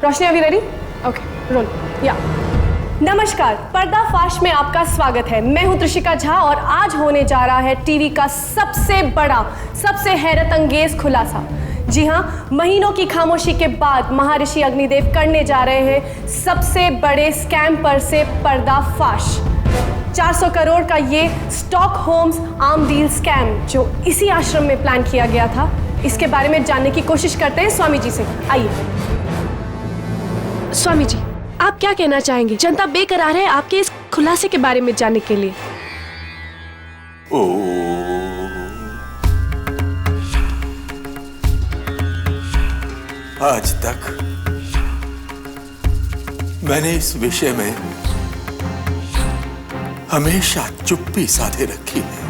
रोशनी अभी ready? Okay role या। नमस्कार, पर्दाफाश में आपका स्वागत है। मैं हूं त्रिशिका झा और आज होने जा रहा है टीवी का सबसे बड़ा, सबसे हैरत अंगेज खुलासा। जी हां, महीनों की खामोशी के बाद महर्षि अग्निदेव करने जा रहे हैं सबसे बड़े स्कैम पर से पर्दाफाश। 400 करोड़ का ये स्टॉकहोम्स आर्म डील स्कैम जो इसी आश्रम में प्लान किया गया था, इसके बारे में जानने की कोशिश करते हैं स्वामी जी से। आइए स्वामी जी, आप क्या कहना चाहेंगे? जनता बेकरार है आपके इस खुलासे के बारे में जानने के लिए। आज तक मैंने इस विषय में हमेशा चुप्पी साधे रखी है,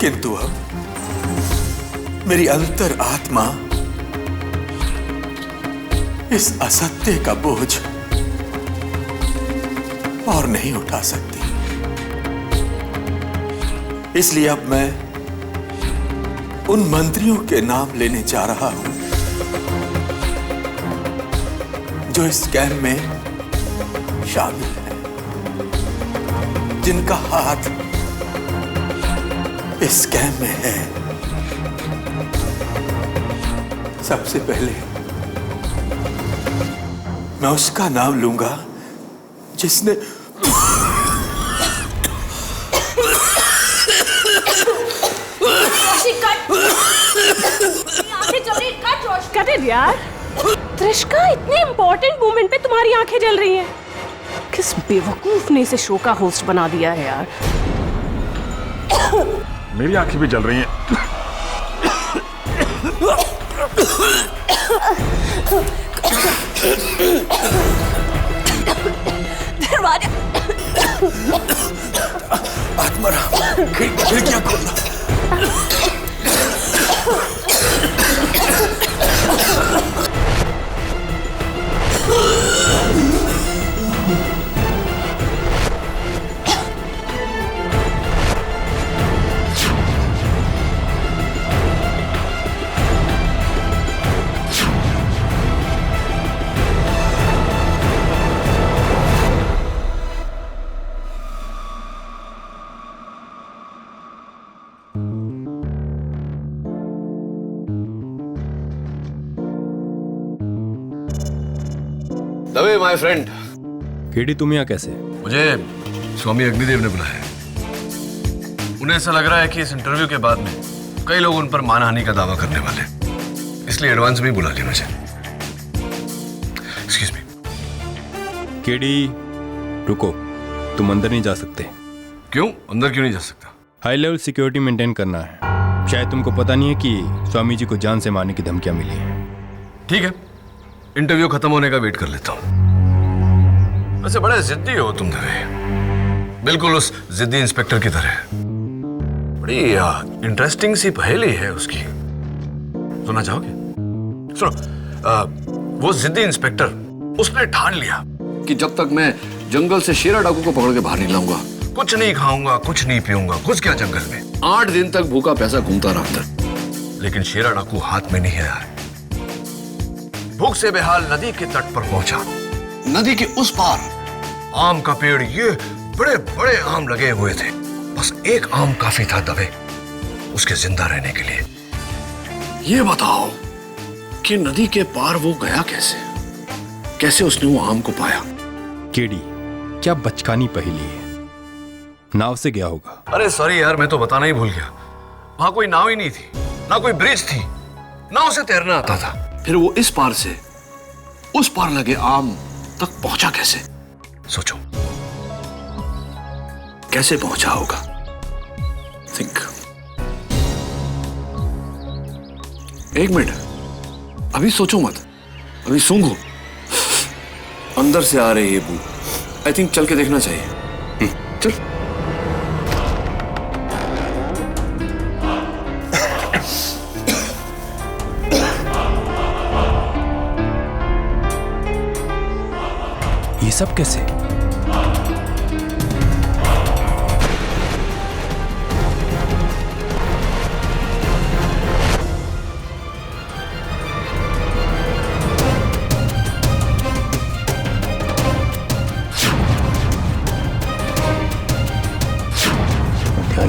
किंतु अब मेरी अंतर आत्मा इस असत्य का बोझ और नहीं उठा सकती। इसलिए अब मैं उन मंत्रियों के नाम लेने जा रहा हूं जो इस स्कैम में शामिल है, जिनका हाथ इस स्कैम में है। सबसे पहले मैं उसका नाम लूंगा जिसने कट इट यार। त्रिशिका, इतने इंपॉर्टेंट मोमेंट पे तुम्हारी आंखें जल रही हैं। किस बेवकूफ ने इसे शो का होस्ट बना दिया है यार। मेरी आंखें भी जल रही हैं। दरवाजा आत्माराम, खिड़कियां खोलना। Dave my friend. केडी, तुम यहाँ कैसे? मुझे स्वामी अग्निदेव ने बुलाया है। उन्हें ऐसा लग रहा है कि इस इंटरव्यू के बाद में कई लोग उन पर मानहानि का दावा करने वाले, इसलिए एडवांस में बुला लिया मुझे। Excuse me. केडी रुको, तुम अंदर नहीं जा सकते। क्यों? अंदर क्यों नहीं जा सकता? हाई लेवल सिक्योरिटी मेंटेन करना है। शायद तुमको पता नहीं है कि स्वामी जी को जान से मारने की धमकियां मिली हैं। ठीक है, इंटरव्यू खत्म होने का वेट कर लेता हूं। वैसे बड़े जिद्दी हो तुम दवे, बिल्कुल उस जिद्दी इंस्पेक्टर की तरह। बड़ी इंटरेस्टिंग सी पहेली है उसकी, सुनना चाहोगे? सुनो। वो जिद्दी इंस्पेक्टर, उसने ठान लिया कि जब तक मैं जंगल से शेरा डाकू को पकड़ के बाहर नहीं लाऊंगा, कुछ नहीं खाऊंगा, कुछ नहीं पीऊंगा। कुछ क्या, जंगल में 8 दिन तक भूखा पैसा घूमता रहा अंदर, लेकिन शेरा डाकू हाथ में नहीं आया। भूख से बेहाल नदी के तट पर पहुंचा। नदी के उस पार आम का पेड़, ये बड़े बड़े आम लगे हुए थे। बस एक आम काफी था दबे उसके जिंदा रहने के लिए। ये बताओ कि नदी के पार वो गया कैसे? कैसे उसने वो आम को पाया? केडी, क्या बचकानी पहेली है। नाव से गया होगा। अरे सॉरी यार, मैं तो बताना ही भूल गया। वहां कोई नाव ही नहीं थी, ना कोई ब्रिज थी, नाव से तैरना आता था। फिर वो इस पार से उस पार लगे आम तक पहुंचा कैसे? सोचो, कैसे पहुंचा होगा? थिंक। एक मिनट, अभी सोचो मत, अभी सूंघो। अंदर से आ रही है बू। आई थिंक चल के देखना चाहिए। चल। ये सब कैसे?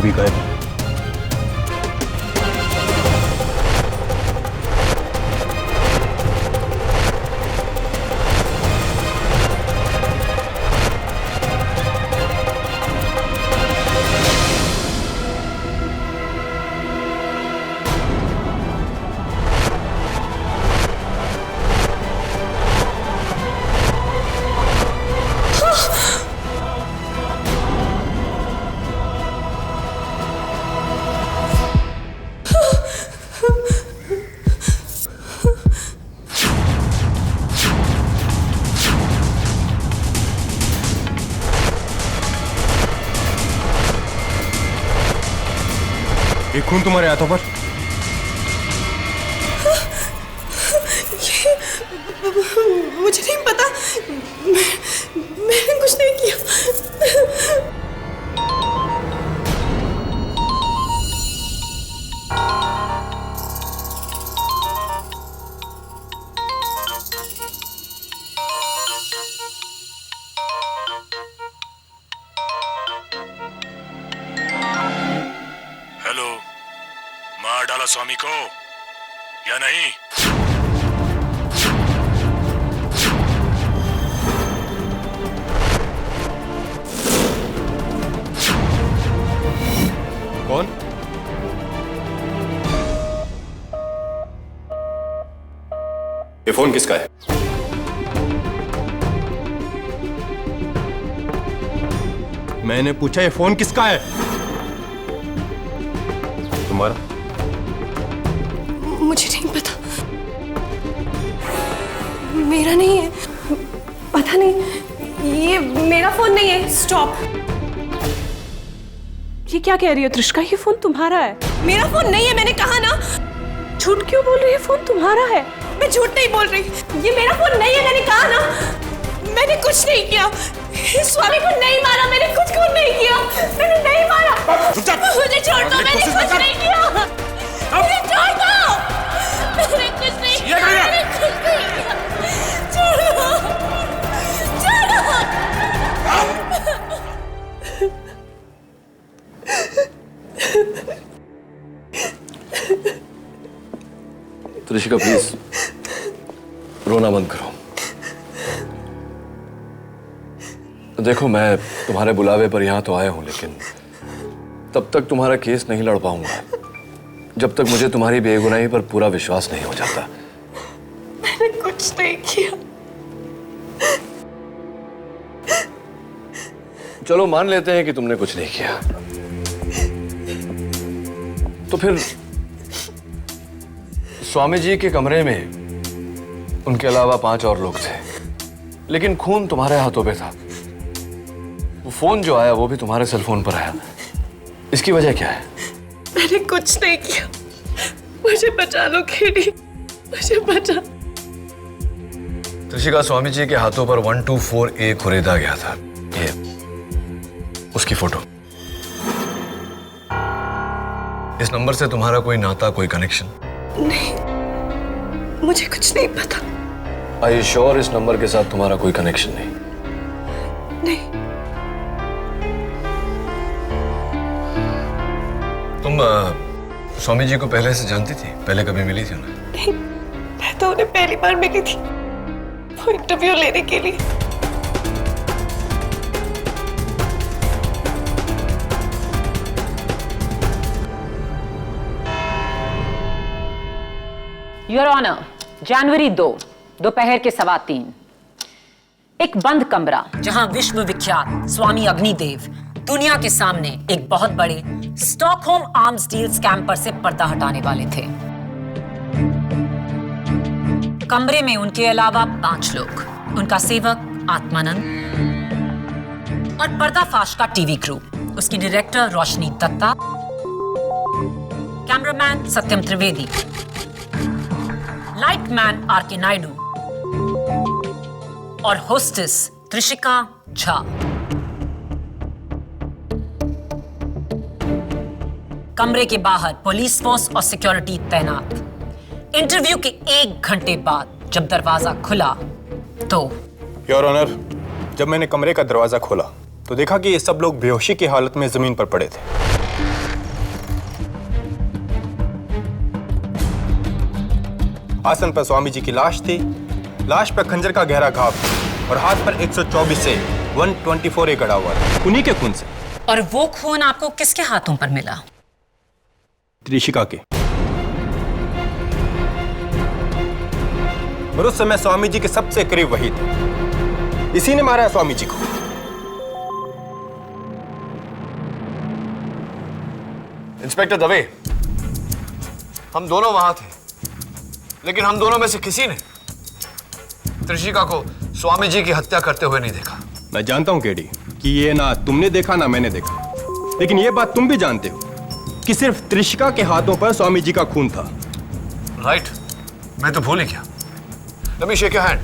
भी गायब है। ये खून तुम्हारे हाथों पर? मुझे नहीं पता, मैंने कुछ नहीं किया। हेलो, मार डाला स्वामी को या नहीं? कौन? ये फोन किसका है? मैंने पूछा ये फोन किसका है? तुम्हारा? मुझे नहीं पता, मेरा नहीं है, पता नहीं, ये मेरा फोन नहीं है। स्टॉप। ये क्या कह रही हो त्रिशिका? ये फोन तुम्हारा है। मेरा फोन नहीं है, मैंने कहा ना। झूठ क्यों बोल रही है? फोन तुम्हारा है। मैं झूठ नहीं बोल रही, ये मेरा फोन नहीं है, मैंने कहा ना। मैंने कुछ नहीं किया, स्वामी को नहीं मारा, मैंने कुछ को नहीं किया, मैंने नहीं मारा। मुझे छोड़ दो, मैंने कुछ नहीं किया, मुझे छोड़ दो, मैंने कुछ नहीं किया, मैंने कुछ नहीं किया, छोड़ो, छोड़ो। त्रिशिका प्लीज रोना बंद करो। देखो, मैं तुम्हारे बुलावे पर यहां तो आया हूं, लेकिन तब तक तुम्हारा केस नहीं लड़ पाऊंगा जब तक मुझे तुम्हारी बेगुनाही पर पूरा विश्वास नहीं हो जाता। मैंने कुछ नहीं किया। चलो मान लेते हैं कि तुमने कुछ नहीं किया, तो फिर स्वामी जी के कमरे में उनके अलावा 5 और लोग थे, लेकिन खून तुम्हारे हाथों पे था। वो फोन जो आया वो भी तुम्हारे सेल फोन पर आया। इसकी वजह क्या है? मैंने कुछ नहीं किया, मुझे बचा लो केडी, मुझे बचा। त्रिशिका, स्वामी जी के हाथों पर 124A खरीदा गया था, ये उसकी फोटो। इस नंबर से तुम्हारा कोई नाता, कोई कनेक्शन? नहीं, मुझे कुछ नहीं पता। Are you sure इस नंबर के साथ तुम्हारा कोई कनेक्शन नहीं? नहीं। तुम स्वामी जी को पहले से जानती थी? पहले कभी मिली थी उन्हें? नहीं, मैं तो उन्हें पहली बार मिली थी, वो इंटरव्यू लेने के लिए। योर ऑनर, जनवरी 2 दोपहर के 3:15 एक बंद कमरा जहां विश्व विख्यात स्वामी अग्निदेव दुनिया के सामने एक बहुत बड़े स्टॉकहोम आर्म्स डील स्कैम पर से पर्दा हटाने वाले थे। कमरे में उनके अलावा 5 लोग, उनका सेवक आत्मानंद और पर्दाफाश का टीवी क्रू, उसकी डायरेक्टर रोशनी दत्ता, कैमरामैन सत्यम त्रिवेदी, लाइटमैन आर.के. नायडू और होस्टेस त्रिशिका झा। कमरे के बाहर पुलिस फोर्स और सिक्योरिटी तैनात। इंटरव्यू के 1 घंटे बाद जब दरवाजा खुला तो योर ऑनर, जब मैंने कमरे का दरवाजा खोला तो देखा कि ये सब लोग बेहोशी की हालत में जमीन पर पड़े थे। आसन पर स्वामी जी की लाश थी, लाश पर खंजर का गहरा घाव और हाथ पर 124 से 124 गड़ा हुआ था। उन्हीं के खून से। और वो खून आपको किसके हाथों पर मिला? त्रिशिका के। और उस समय स्वामी जी के सबसे करीब वही थे। इसी ने मारा है स्वामी जी को। इंस्पेक्टर दवे, हम दोनों वहां थे, लेकिन हम दोनों में से किसी ने त्रिशिका को स्वामी जी की हत्या करते हुए नहीं देखा। मैं जानता हूं केडी कि ये ना तुमने देखा ना मैंने देखा, लेकिन ये बात तुम भी जानते हो कि सिर्फ त्रिशिका के हाथों पर स्वामी जी का खून था। राइट, मैं तो भूल ही गया। Let me shake your hand.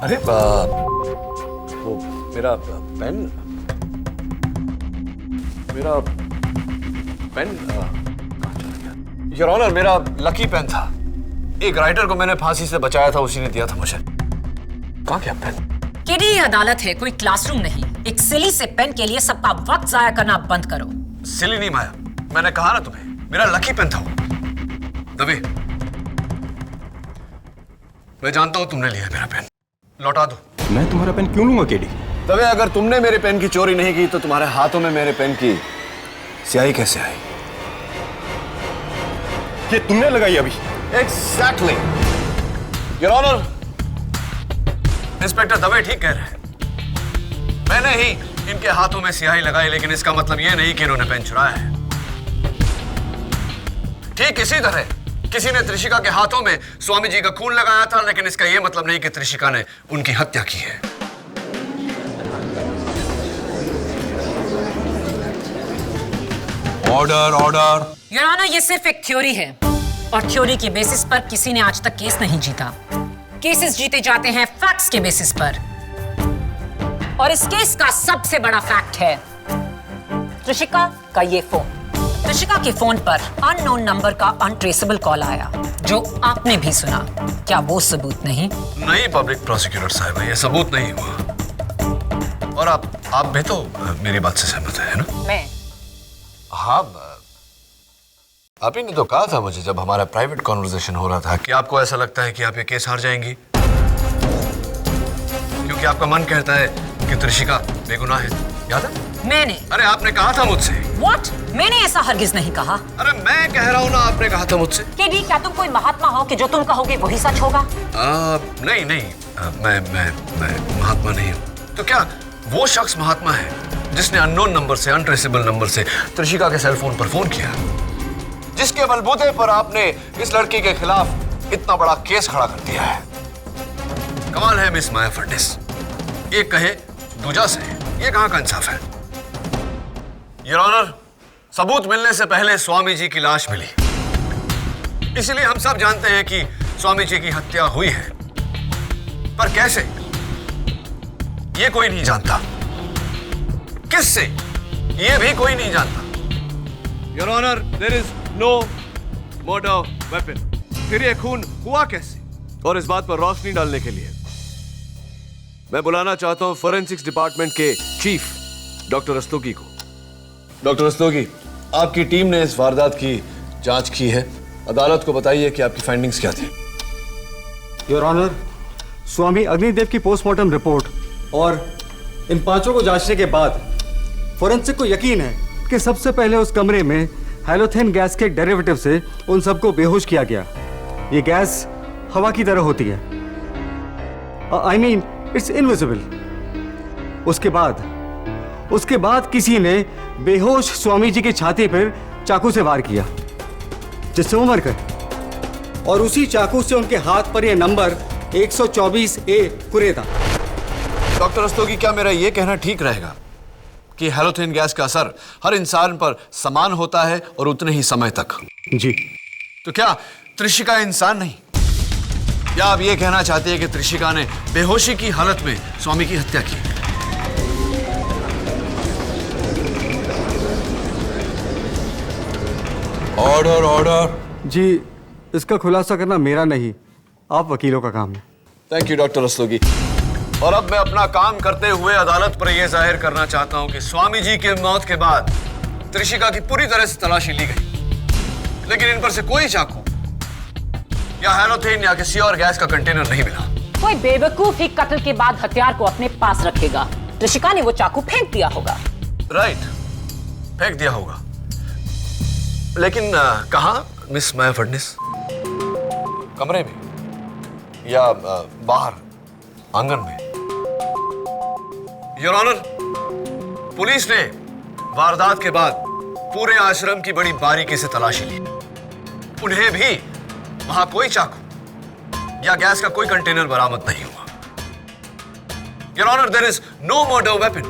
अरे वो मेरा पेन योर ऑनर, मेरा लकी पेन था। एक राइटर को मैंने फांसी से बचाया था, उसी ने दिया था मुझे। कहाँ गया पेन? केडी, ये अदालत है, कोई क्लासरूम नहीं। एक सिली से पेन के लिए सबका वक्त जाया करना बंद करो। सिली नहीं माया, मैंने कहा ना तुम्हें, मेरा लकी पेन था वो। दबे, मैं जानता हूं तुमने लिया मेरा पेन, लौटा दो। मैं तुम्हारा पेन क्यों लूंगा केडी? तबे अगर तुमने मेरे पेन की चोरी नहीं की तो तुम्हारे हाथों में मेरे पेन की स्याही कैसे आई? ये तुमने लगाई अभी? Exactly your honour, inspector Dave ठीक कह रहे हैं। मैंने ही इनके हाथों में स्याही लगाई, लेकिन इसका मतलब यह नहीं कि इन्होंने पेन चुराया है। ठीक इसी तरह किसी ने त्रिशिका के हाथों में स्वामी जी का खून लगाया था, लेकिन इसका यह मतलब नहीं कि त्रिशिका ने उनकी हत्या की है। Order order. योर ऑनर, ये सिर्फ एक थ्योरी है और थ्योरी के बेसिस पर किसी ने आज तक केस नहीं जीता। केसेस जीते जाते हैं फैक्ट्स के बेसिस पर, और इस केस का सबसे बड़ा फैक्ट है त्रिशिका का ये फोन। त्रिशिका के फोन पर अननोन नंबर का अनट्रेसेबल कॉल आया, जो आपने भी सुना। क्या वो सबूत नहीं? नहीं पब्लिक प्रोसिक्यूटर साहब, ये सबूत नहीं हुआ। और आप भी तो मेरी बात से सहमत है ना? मैं? हाँ, आप ही ने तो कहा था मुझे जब हमारा प्राइवेट कॉन्वर्सेशन हो रहा था कि आपको ऐसा लगता है कि आप ये केस हार जाएंगी, क्योंकि आपका मन कहता है कि त्रिशिका बेगुनाह है। याद है? मैंने? अरे आपने कहा था मुझसे। What? मैंने ऐसा हरगिज नहीं कहा। अरे मैं कह रहा हूँ ना, आपने कहा था मुझसे। केडी, क्या तुम कोई महात्मा हो कि जो तुम कहोगे वही सच होगा? नहीं नहीं, मैं महात्मा नहीं हूँ। तो क्या वो शख्स महात्मा है जिसने अननोन नंबर से, अनट्रेसेबल नंबर से त्रिशिका के सेल फोन पर फोन किया, जिसके बलबूते पर आपने इस लड़की के खिलाफ इतना बड़ा केस खड़ा कर दिया है? कमाल है मिस माया फर्निस, एक कहे दूजा से, ये कहां का इंसाफ है? योर ऑनर, सबूत मिलने से पहले स्वामी जी की लाश मिली, इसलिए हम सब जानते हैं कि स्वामी जी की हत्या हुई है, पर कैसे ये कोई नहीं जानता। किससे, ये भी कोई नहीं जानता। Your honour, there is no murder weapon. फिर ये खून हुआ कैसे? और इस बात पर रोशनी डालने के लिए मैं बुलाना चाहता हूं फोरेंसिक्स डिपार्टमेंट के चीफ डॉक्टर रस्तोगी को। डॉक्टर रस्तोगी, आपकी टीम ने इस वारदात की जांच की है, अदालत को बताइए कि आपकी फाइंडिंग्स क्या थी। योर ऑनर, स्वामी अग्निदेव की पोस्टमार्टम रिपोर्ट और इन पांचों को जांचने के बाद फोरेंसिक को यकीन है कि सबसे पहले उस कमरे में हैलोथेन गैस के डेरिवेटिव से उन सबको बेहोश किया गया। ये गैस हवा की तरह होती है, आई मीन इट्स इनविजिबल। उसके बाद किसी ने बेहोश स्वामी जी की छाती पर चाकू से वार किया, जिससे वो मर गए। और उसी चाकू से उनके हाथ पर यह नंबर 124A कुरे था। डॉक्टर रस्तोगी, क्या मेरा यह कहना ठीक रहेगा कि हैलोथेन गैस का असर हर इंसान पर समान होता है और उतने ही समय तक? जी। तो क्या त्रिशिका इंसान नहीं? या आप ये कहना चाहते हैं कि त्रिशिका ने बेहोशी की हालत में स्वामी की हत्या की? Order order. जी, इसका खुलासा करना मेरा नहीं, आप वकीलों का काम है। Thank you doctor Rastogi. और अब मैं अपना काम करते हुए अदालत पर यह जाहिर करना चाहता हूं कि स्वामी जी की मौत के बाद त्रिशिका की पूरी तरह से तलाशी ली गई, लेकिन इन पर से कोई चाकू या हैलोथेन या किसी और गैस का कंटेनर नहीं मिला। कोई बेवकूफ ही कत्ल के बाद हथियार को अपने पास रखेगा। त्रिशिका ने वो चाकू फेंक दिया होगा। राइट, फेंक दिया होगा, लेकिन कहां मिस माया फडनिस? कमरे में या बाहर आंगन में? योर ऑनर, पुलिस ने वारदात के बाद पूरे आश्रम की बड़ी बारीकी से तलाशी ली। उन्हें भी वहां कोई चाकू या गैस का कोई कंटेनर बरामद नहीं हुआ। Your honour, there is no murder weapon.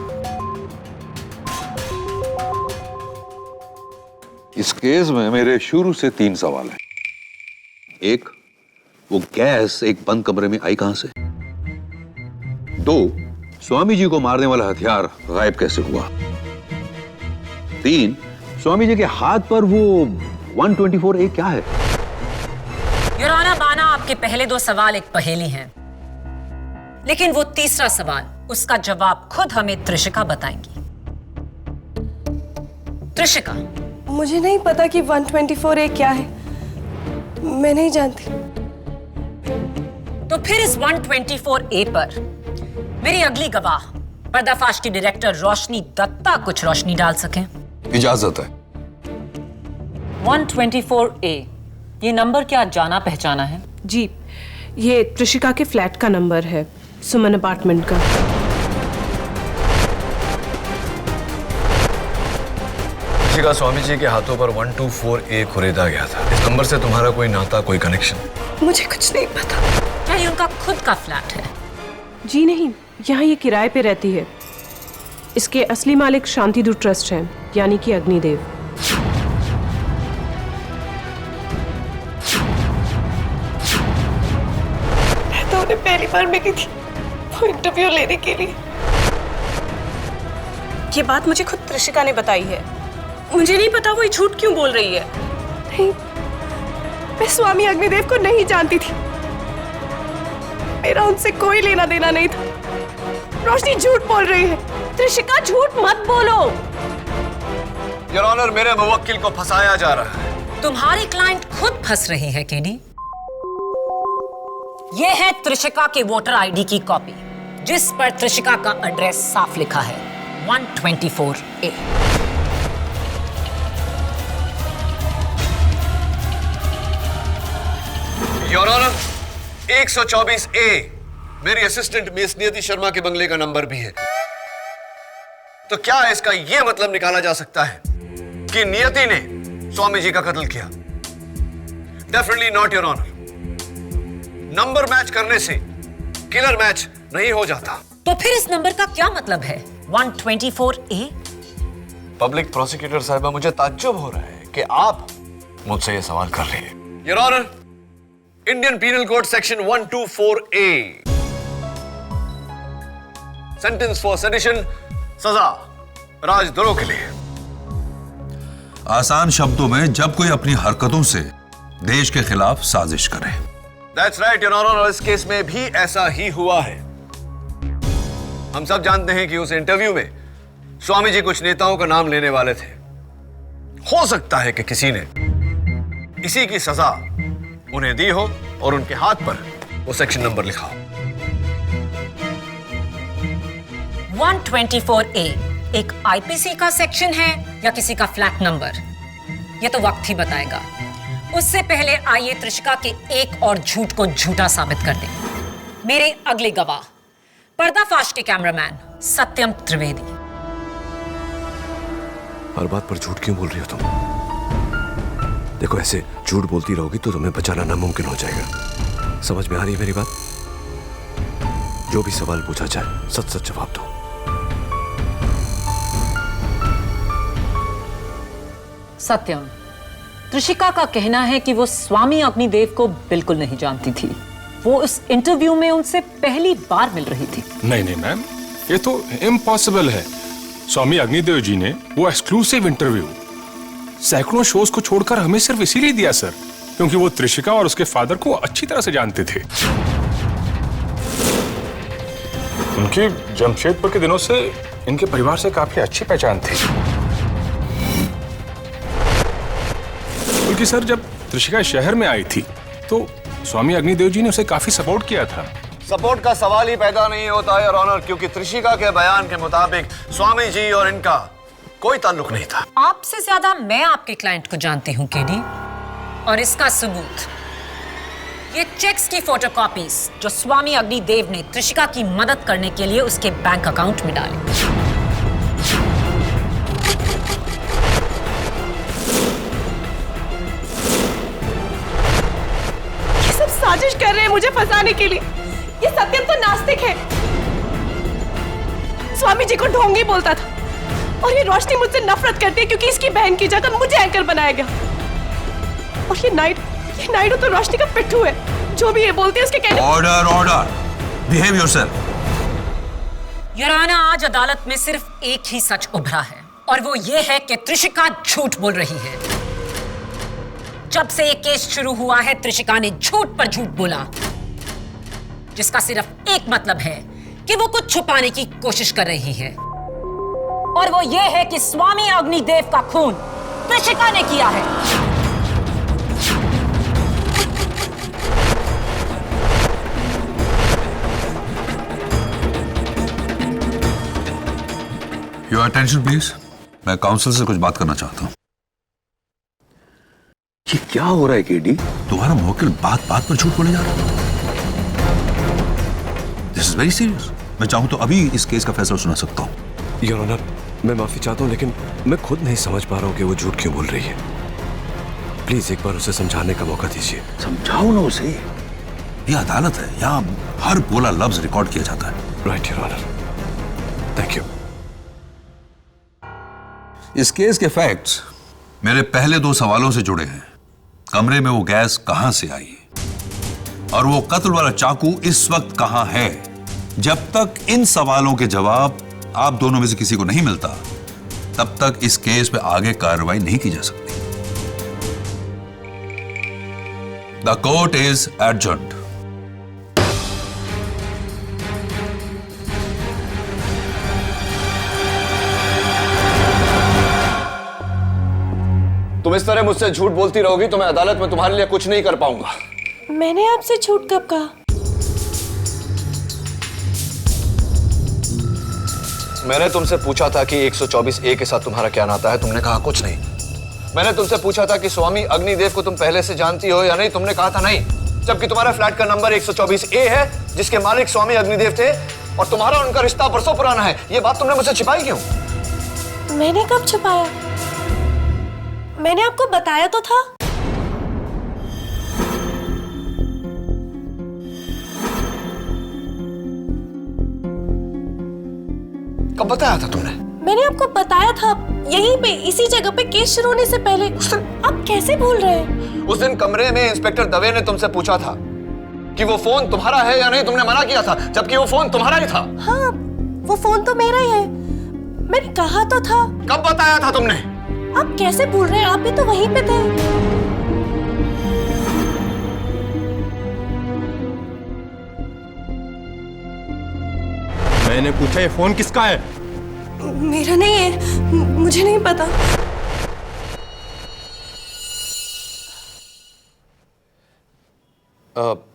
इस केस में मेरे शुरू से 3 सवाल हैं। एक, वो गैस एक बंद कमरे में आई कहां से? 2, स्वामी जी को मारने वाला हथियार गायब कैसे हुआ? 3, स्वामी जी के हाथ पर वो 124A क्या है? योर ऑनर, माना आपके पहले 2 सवाल एक पहेली हैं, लेकिन वो तीसरा सवाल, उसका जवाब खुद हमें त्रिशिका बताएंगी। त्रिशिका, मुझे नहीं पता कि 124A क्या है, मैं नहीं जानती। तो फिर इस 124A पर मेरी अगली गवाह पर्दाफाश की डायरेक्टर रोशनी दत्ता कुछ रोशनी डाल सकें। इजाजत है। 124A, ये नंबर क्या जाना पहचाना है? जी, ये त्रिशिका के फ्लैट का नंबर है, सुमन अपार्टमेंट का। त्रिशिका, स्वामी जी के हाथों पर 124A खुरेदा गया था। इस नंबर से तुम्हारा कोई नाता, कोई कनेक्शन? मुझे कुछ नहीं पता। क्या ये उनका खुद का फ्लैट है? जी नहीं, यहाँ ये किराए पे रहती है। इसके असली मालिक शांतिदूत ट्रस्ट हैं, यानी कि अग्निदेव। मैं तो उन्हें पहली बार मिली थी वो इंटरव्यू लेने के लिए। ये बात मुझे खुद त्रिशिका ने बताई है। मुझे नहीं पता वो ये झूठ क्यों बोल रही है। नहीं, मैं स्वामी अग्निदेव को नहीं जानती थी। मेरा उनसे कोई लेना देना नहीं था। रोशनी झूठ बोल रही है। त्रिशिका, झूठ मत बोलो। योर ऑनर, मेरे मुवक्किल को फंसाया जा रहा है। तुम्हारी क्लाइंट खुद फंस रही है केडी। ये है त्रिशिका के वोटर आईडी की कॉपी, जिस पर त्रिशिका का एड्रेस साफ लिखा है, 124A। योर ऑनर, 124A मेरी असिस्टेंट मिस नियति शर्मा के बंगले का नंबर भी है। तो क्या इसका यह मतलब निकाला जा सकता है कि नियति ने स्वामी जी का कत्ल किया? Definitely not your honour. Number match करने से किलर मैच नहीं हो जाता। तो फिर इस नंबर का क्या मतलब है, 124A? पब्लिक प्रोसिक्यूटर साहिबा, मुझे ताज्जुब हो रहा है कि आप मुझसे यह सवाल कर रहे हैं। Your honour, Indian penal code section 124A, sentence for sedition, सजा राजद्रोह के लिए। आसान शब्दों में, जब कोई अपनी हरकतों से देश के खिलाफ साजिश करे। That's right, योर ऑनर, और इस केस में भी ऐसा ही हुआ है। हम सब जानते हैं कि उस इंटरव्यू में स्वामी जी कुछ नेताओं का नाम लेने वाले थे। हो सकता है कि किसी ने इसी की सजा उन्हें दी हो और उनके हाथ पर वो सेक्शन नंबर लिखा हो। 124A एक आईपीसी का सेक्शन है या किसी का फ्लैट नंबर, ये तो वक्त ही बताएगा। उससे पहले आइए त्रिशिका के एक और झूठ को झूठा साबित कर दें। मेरे अगले गवाह पर्दाफाश के कैमरामैन सत्यम त्रिवेदी। हर बात पर झूठ क्यों बोल रही हो तुम? देखो, ऐसे झूठ बोलती रहोगी तो तुम्हें बचाना नामुमकिन हो जाएगा। समझ में आ रही है मेरी बात? जो भी सवाल पूछा जाए सच सच जवाब दो। सत्यम, त्रिशिका का कहना है कि वो स्वामी अग्निदेव को बिल्कुल नहीं जानती थी। वो इस इंटरव्यू में उनसे पहली बार मिल रही थी। नहीं नहीं मैम, ये तो इम्पॉसिबल है। स्वामी अग्निदेव जी ने वो एक्सक्लूसिव इंटरव्यू सैकड़ों शोज को छोड़कर हमें सिर्फ इसीलिए दिया सर, क्योंकि वो त्रिशिका और उसके फादर को अच्छी तरह से जानते थे। उनकी जमशेदपुर के दिनों से इनके परिवार से काफी अच्छी पहचान थी। बल्कि सर जब त्रिशिका शहर में आई थी तो स्वामी अग्निदेव जी ने उसे काफी सपोर्ट किया था। सपोर्ट का सवाल ही पैदा नहीं होता है, योर ऑनर, क्योंकि त्रिशिका के बयान के मुताबिक स्वामी जी और इनका कोई ताल्लुक नहीं था। आपसे ज्यादा मैं आपके क्लाइंट को जानती हूँ केडी, और इसका सबूत ये चेक्स की फोटोकॉपीज जो स्वामी अग्निदेव ने त्रिशिका की मदद करने के लिए उसके बैंक अकाउंट में डाले। ये सब साजिश कर रहे हैं मुझे फंसाने के लिए। ये सत्यम तो नास्तिक है, स्वामी जी को ढोंगी बोलता था, और ये रोशनी मुझसे नफरत करती है क्योंकि इसकी बहन की जगह मुझे एंकर बनाया गया। और ये नायडू तो रोशनी का पिट्ठू है, जो भी ये बोलते हैं उसके कहने। Order order, behave yourself. Your honour, आज अदालत में सिर्फ एक ही सच उभरा है, और वो ये है कि त्रिशिका झूठ बोल रही है। जब से ये केस शुरू हुआ है त्रिशिका ने झूठ पर झूठ बोला, जिसका सिर्फ एक मतलब है कि वो कुछ छुपाने की कोशिश कर रही है, और वो ये है कि स्वामी अग्निदेव का खून त्रिशिका ने किया है। योर अटेंशन प्लीज, मैं काउंसिल से कुछ बात करना चाहता हूं। ये क्या हो रहा है केडी? तुम्हारा मुवक्किल बात बात पर झूठ बोले जा रहा है। This is very serious. मैं चाहूं तो अभी इस केस का फैसला सुना सकता हूं। योर ऑनर, मैं माफी चाहता हूं, लेकिन मैं खुद नहीं समझ पा रहा हूं कि वो झूठ क्यों बोल रही है। प्लीज एक बार उसे समझाने का मौका दीजिए। समझाओ ना उसे। ये अदालत है, यहाँ हर बोला लफ्ज रिकॉर्ड किया जाता है। Right your honour, thank you. इस केस के फैक्ट्स मेरे पहले 2 सवालों से जुड़े हैं। कमरे में वो गैस कहां से आई और वो कत्ल वाला चाकू इस वक्त कहां है। जब तक इन सवालों के जवाब आप दोनों में से किसी को नहीं मिलता, तब तक इस केस पे आगे कार्रवाई नहीं की जा सकती। The court is adjourned. तुम इस तरह मुझसे झूठ बोलती रहोगी तो मैं अदालत में तुम्हारे लिए कुछ नहीं कर पाऊंगा। मैंने आपसे झूठ कब कहा? मैंने तुमसे पूछा था कि 124A के साथ तुम्हारा क्या नाता है, तुमने कहा कुछ नहीं। मैंने तुमसे पूछा था कि स्वामी अग्निदेव को तुम पहले से जानती हो या नहीं, तुमने कहा था नहीं। जबकि तुम्हारा फ्लैट का नंबर 124A है, जिसके मालिक स्वामी अग्निदेव थे, और तुम्हारा उनका रिश्ता बरसों पुराना है। ये बात तुमने मुझसे छिपाई क्यों? मैंने कब छुपाया? मैंने आपको बताया तो था। कब बताया था तुमने? मैंने आपको बताया था, यहीं पे इसी जगह पे केस शुरू होने से पहले। आप कैसे भूल रहे हैं? उस दिन कमरे में इंस्पेक्टर दवे ने तुमसे पूछा था कि वो फोन तुम्हारा है या नहीं, तुमने मना किया था, जबकि वो फोन तुम्हारा ही था। हाँ, वो फोन तो मेरा ही है, मैंने कहा तो था। कब बताया था तुमने? आप कैसे भूल रहे हैं? आप भी तो वहीं पे थे। मैंने पूछा ये फोन किसका है? मेरा नहीं है, मुझे नहीं पता।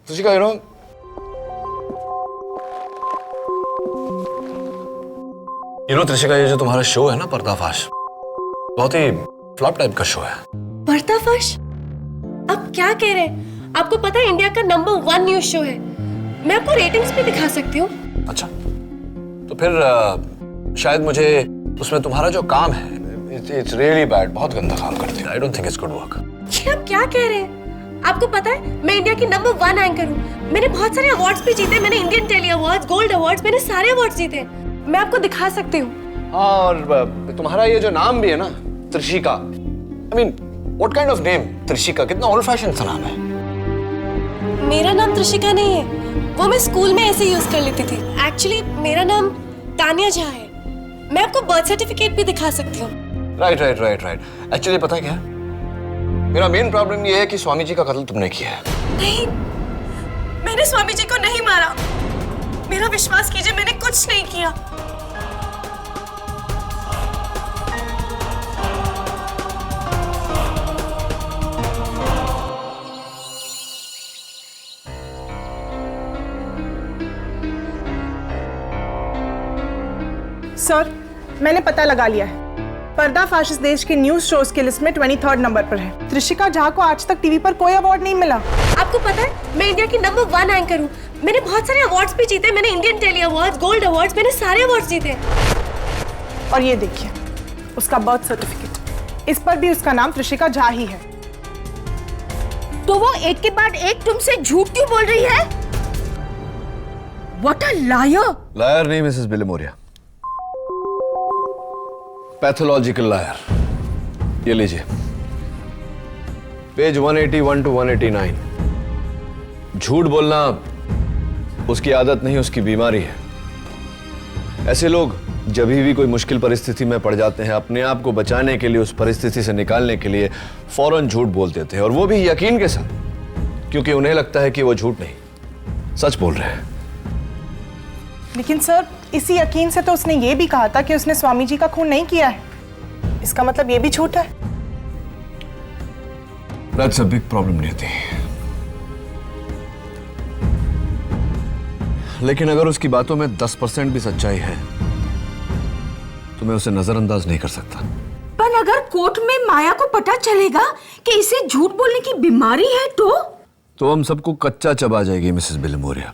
त्रिशिका, त्रिशिका, ये जो तुम्हारा शो है ना पर्दाफाश, बहुत ही फ्लॉप टाइप का शो है। पर्दाफाश? आप क्या कह रहे हैं? आपको पता है इंडिया का नंबर 1 न्यूज शो है। मैं आपको रेटिंग्स भी दिखा सकती हूँ। अच्छा, तो फिर शायद मुझे उसमें तुम्हारा जो काम है, इट्स रियली बैड, बहुत गंदा काम करती है। I don't think it's good work. ये आप क्या कह रहे हैं? आपको पता है मैं इंडिया की नंबर 1 एंकर हूँ। मैंने बहुत सारे अवार्ड्स भी जीते। मैंने Indian tele awards, gold awards, मैंने सारे अवार्ड्स जीते। मैं आपको दिखा सकती हूँ। और तुम्हारा ये जो नाम भी है ना, Trishika, I mean what kind of name? Trishika कितना ओल्ड फैशन सा नाम है। मेरा नाम त्रिशिका नहीं है, वो मैं स्कूल में ऐसे यूज कर लेती थी। एक्चुअली मेरा नाम तानिया झा है। मैं आपको बर्थ सर्टिफिकेट भी दिखा सकती हूँ। राइट। एक्चुअली पता है क्या, मेरा मेन प्रॉब्लम ये है कि स्वामी जी का कत्ल तुमने किया है। नहीं, मैंने स्वामी जी को नहीं मारा। मेरा विश्वास कीजिए, मैंने कुछ नहीं किया। सर, मैंने पता लगा लिया है। पर्दाफाश इस देश के न्यूज शोज की लिस्ट में 23rd नंबर पर है। त्रिशिका झा को आज तक टीवी पर कोई अवार्ड नहीं मिला। आपको पता है, मैं इंडिया की नंबर 1 एंकर हूँ। मैंने बहुत सारे अवार्ड्स भी जीते। मैंने Indian tele awards, gold awards, मैंने सारे अवार्ड्स जीते। और ये देखिए, उसका बर्थ सर्टिफिकेट, इस पर भी उसका नाम त्रिशिका झा ही है। तो वो एक के बाद एक तुमसे झूठ क्यों बोल रही है? What a liar! लायर नहीं मिसेस बिलिमोरिया, पैथोलॉजिकल लायर। ये लीजिए, पेज 181 to 189। झूठ बोलना उसकी आदत नहीं, उसकी बीमारी है। ऐसे लोग जब भी कोई मुश्किल परिस्थिति में पड़ जाते हैं, अपने आप को बचाने के लिए, उस परिस्थिति से निकालने के लिए फौरन झूठ बोल देते हैं, और वो भी यकीन के साथ, क्योंकि उन्हें लगता है कि वो झूठ नहीं सच बोल रहे हैं। लेकिन सर, इसी यकीन से तो उसने ये भी कहा था कि उसने स्वामी जी का खून नहीं किया है। इसका मतलब ये भी झूठ है। That's a big problem, नियति। लेकिन अगर उसकी बातों में 10% भी सच्चाई है तो मैं उसे नजरअंदाज नहीं कर सकता। पर अगर कोर्ट में माया को पता चलेगा कि इसे झूठ बोलने की बीमारी है तो हम सबको कच्चा चबा जाएगी मिसेस बिलिमोरिया।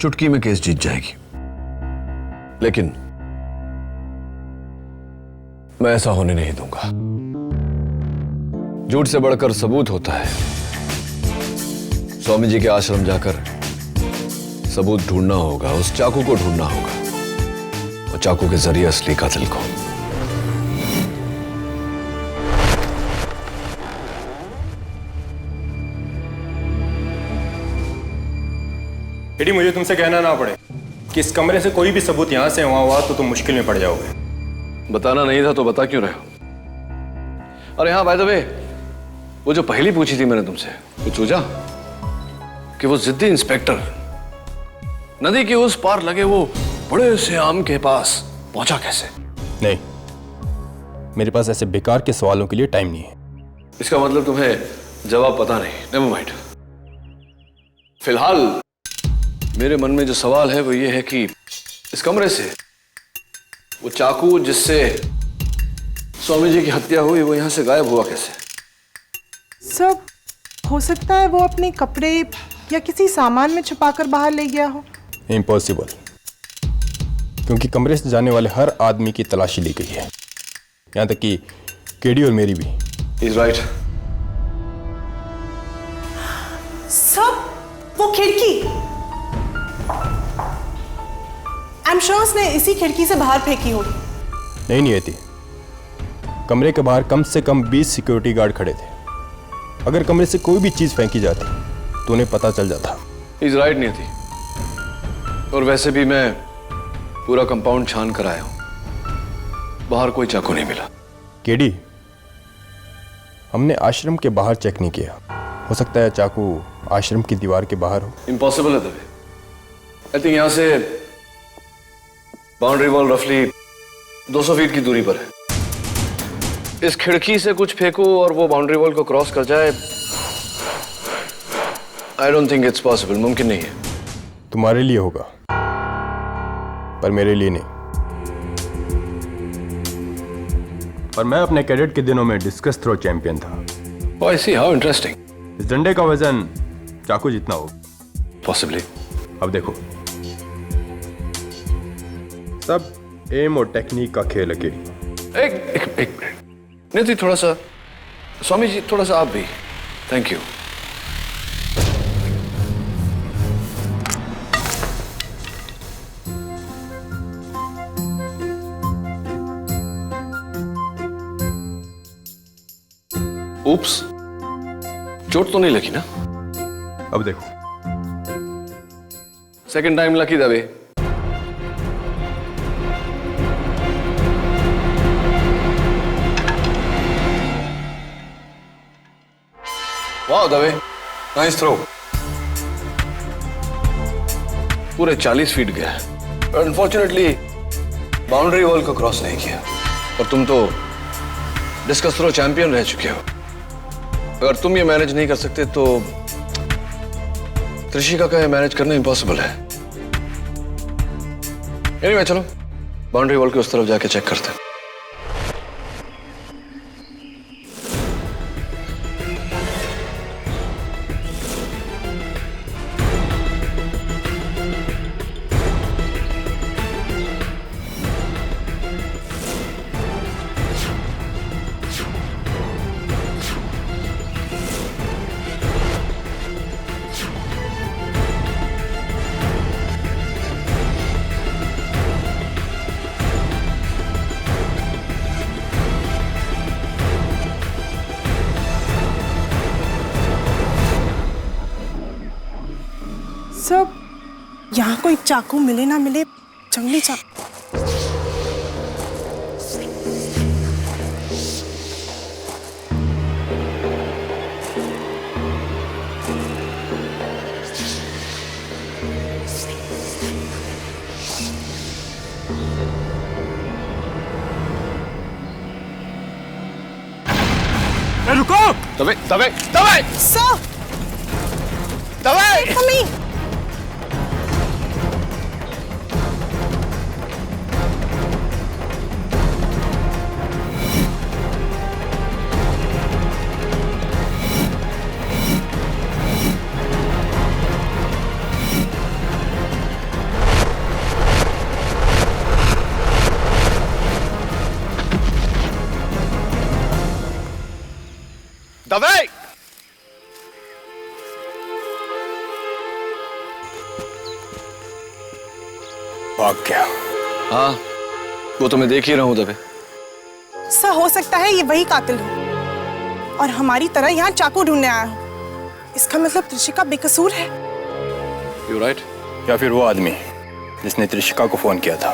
चुटकी में केस जीत जाएगी। लेकिन मैं ऐसा होने नहीं दूंगा। झूठ से बढ़कर सबूत होता है। स्वामी जी के आश्रम जाकर सबूत ढूंढना होगा, उस चाकू को ढूंढना होगा, और चाकू के जरिए असली कातिल को। एडी, मुझे तुमसे कहना ना पड़े कि इस कमरे से कोई भी सबूत यहां से वहां हुआ तो तुम मुश्किल में पड़ जाओगे। बताना नहीं था तो बता क्यों रहे हो? अरे हाँ, बाय द वे, वो जो पहली पूछी थी मैंने तुमसे, वो चूजा कि वो जिद्दी इंस्पेक्टर नदी के उस पार लगे वो बड़े से आम के पास पहुंचा कैसे? नहीं, मेरे पास ऐसे बेकार के सवालों के लिए टाइम नहीं है। इसका मतलब तुम्हें जवाब पता नहीं। Never mind. फिलहाल मेरे मन में जो सवाल है वो ये है कि इस कमरे से वो चाकू जिससे स्वामी जी की हत्या हुई वो यहां से गायब हुआ कैसे? सब हो सकता है वो अपने कपड़े या किसी सामान में छुपाकर बाहर ले गया हो। इम्पॉसिबल, क्योंकि कमरे से जाने वाले हर आदमी की तलाशी ली गई है, यहां तक कि केडी और मेरी भी। He's right. सब वो खिड़की, आई एम श्योर उसने इसी खिड़की से बाहर फेंकी होगी। नहीं थी। कमरे के बाहर कम से कम 20 सिक्योरिटी गार्ड खड़े थे। अगर कमरे से कोई भी चीज फेंकी जाती तो उन्हें पता चल जाता। He's right, नहीं थी। और वैसे भी मैं पूरा कंपाउंड छान कर आया हूं, बाहर कोई चाकू नहीं मिला। केडी, हमने आश्रम के बाहर चेक नहीं किया, हो सकता है चाकू आश्रम की दीवार के बाहर हो। इम्पॉसिबल है तभी। आई थिंक यहां से बाउंड्री वॉल रफली 200 फीट की दूरी पर है। इस खिड़की से कुछ फेंको और वो बाउंड्री वॉल को क्रॉस कर जाए, I don't think it's possible. मुमकिन नहीं है। तुम्हारे लिए होगा, पर मेरे लिए नहीं। पर मैं अपने कैडेट के दिनों में डिस्कस थ्रो चैंपियन था। Oh, I see, how interesting. इस डंडे का वजन चाकू जितना हो। Possibly. अब देखो, सब एम और टेक्निक का खेल है। एक मिनट नहीं, थोड़ा सा स्वामी जी, थोड़ा सा आप भी। Thank you. Oops, चोट तो नहीं लगी ना? अब देखो, सेकंड टाइम लकी दबे। वाह दबे, नाइस थ्रो। पूरे 40 फीट गया। अनफॉर्चुनेटली बाउंड्री वॉल को क्रॉस नहीं किया। और तुम तो डिस्कस थ्रो चैंपियन रह चुके हो। अगर तुम ये मैनेज नहीं कर सकते तो त्रिशिका का ये मैनेज करना इम्पॉसिबल है। Anyway, चलो बाउंड्री वॉल के उस तरफ जाके चेक करते हैं। सर, यहाँ कोई चाकू मिले ना मिले, जंगली चाकू। रुको! दबे दबे दबे! सर! दबे! मम्मी! दबे! भाग गया। हाँ, वो तो मैं देख ही रहा हूँ दबे। सर, हो सकता है ये वही कातिल हो और हमारी तरह यहाँ चाकू ढूंढने आया हो। इसका मतलब त्रिशिका बेकसूर है। You're right? या फिर वो आदमी जिसने त्रिशिका को फोन किया था,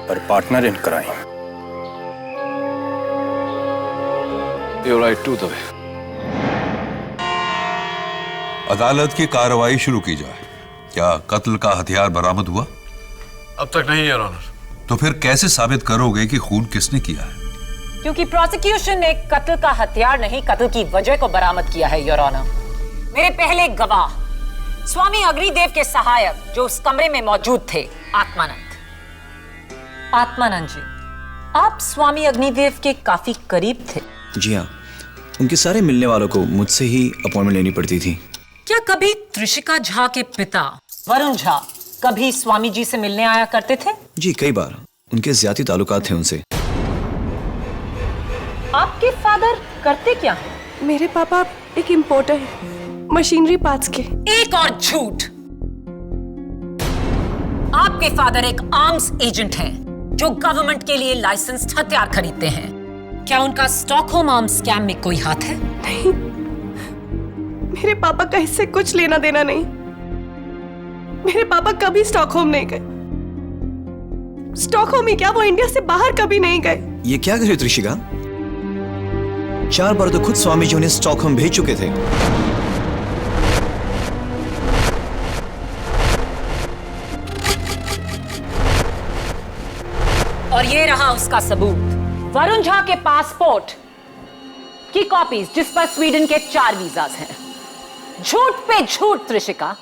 पर partner in crime. You're right too दबे। अदालत की कार्रवाई शुरू की जाए। क्या कत्ल का हथियार बरामद हुआ? अब तक नहीं योर ऑनर। तो फिर कैसे साबित करोगे कि खून किसने किया है? क्योंकि प्रोसिक्यूशन ने कत्ल का हथियार नहीं, कत्ल की वजह को बरामद किया है योर ऑनर। मेरे पहले गवाह स्वामी अग्निदेव के सहायक जो उस कमरे में मौजूद थे, आत्मानंद जी, आप स्वामी अग्निदेव के काफी करीब थे। जी हाँ, उनके सारे मिलने वालों को मुझसे ही अपॉइंटमेंट लेनी पड़ती थी। क्या कभी त्रिशिका झा के पिता वरुण झा कभी स्वामी जी से मिलने आया करते थे? जी, कई बार उनके ज्यादा ताल्लुकात थे उनसे। आपके फादर करते क्या हैं? मेरे पापा एक इंपोर्टर है, मशीनरी पार्ट्स के। एक और झूठ। आपके फादर एक आर्म्स एजेंट हैं जो गवर्नमेंट के लिए लाइसेंस्ड हथियार खरीदते हैं। क्या उनका स्टॉकहोम आर्म्स स्कैम में कोई हाथ है? नहीं, मेरे पापा का इससे कुछ लेना देना नहीं। मेरे पापा कभी स्टॉकहोम नहीं गए। स्टॉकहोम ही क्या, वो इंडिया से बाहर कभी नहीं गए। ये क्या कर रही हो त्रिशिका? 4 बार तो खुद स्वामी जी उन्हें स्टॉकहोम भेज चुके थे। और ये रहा उसका सबूत, वरुण झा के पासपोर्ट की कॉपीज जिस पर स्वीडन के 4 वीजाज हैं। झूठ पे झूठ त्रिशिका।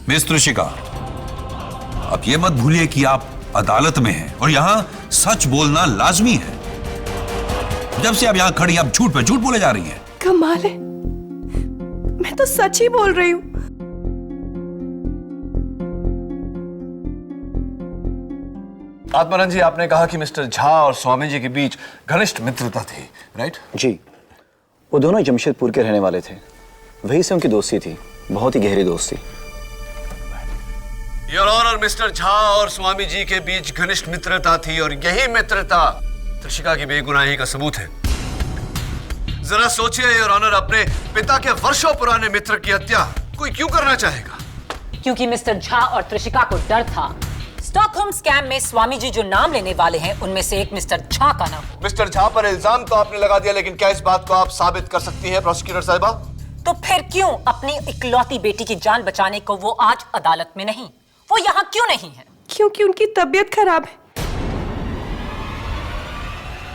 मिस त्रिशिका, अब ये मत भूलिए कि आप अदालत में हैं और यहां सच बोलना लाजमी है। जब से आप यहां खड़ी आप झूठ पे झूठ बोले जा रही हैं। कमाल है, मैं तो सच ही बोल रही हूँ। आत्मानंद जी, आपने कहा कि मिस्टर झा और स्वामी जी के बीच घनिष्ठ मित्रता थी, राइट? जी, वो दोनों जमशेदपुर के रहने वाले थे। वहीं से उनकी दोस्ती थी, बहुत ही गहरी दोस्ती। योर ऑनर, मिस्टर झा और स्वामी जी के बीच घनिष्ठ मित्रता थी और यही मित्रता त्रिशिका की बेगुनाही का सबूत है। जरा सोचिए योर ऑनर, अपने पिता के वर्षों पुराने मित्र की हत्या कोई क्यों करना चाहेगा? क्योंकि मिस्टर झा और त्रिशिका को डर था स्टॉकहोम स्कैम में स्वामी जी जो नाम लेने वाले हैं उनमें से एक मिस्टर झा का नाम। मिस्टर झा पर इल्जाम तो आपने लगा दिया, लेकिन क्या इस बात को आप साबित कर सकती हैं प्रोसिक्यूटर साहिबा? तो फिर क्यों अपनी इकलौती बेटी की जान बचाने को वो आज अदालत में नहीं, वो यहाँ क्यों नहीं है? क्योंकि उनकी तबीयत खराब है,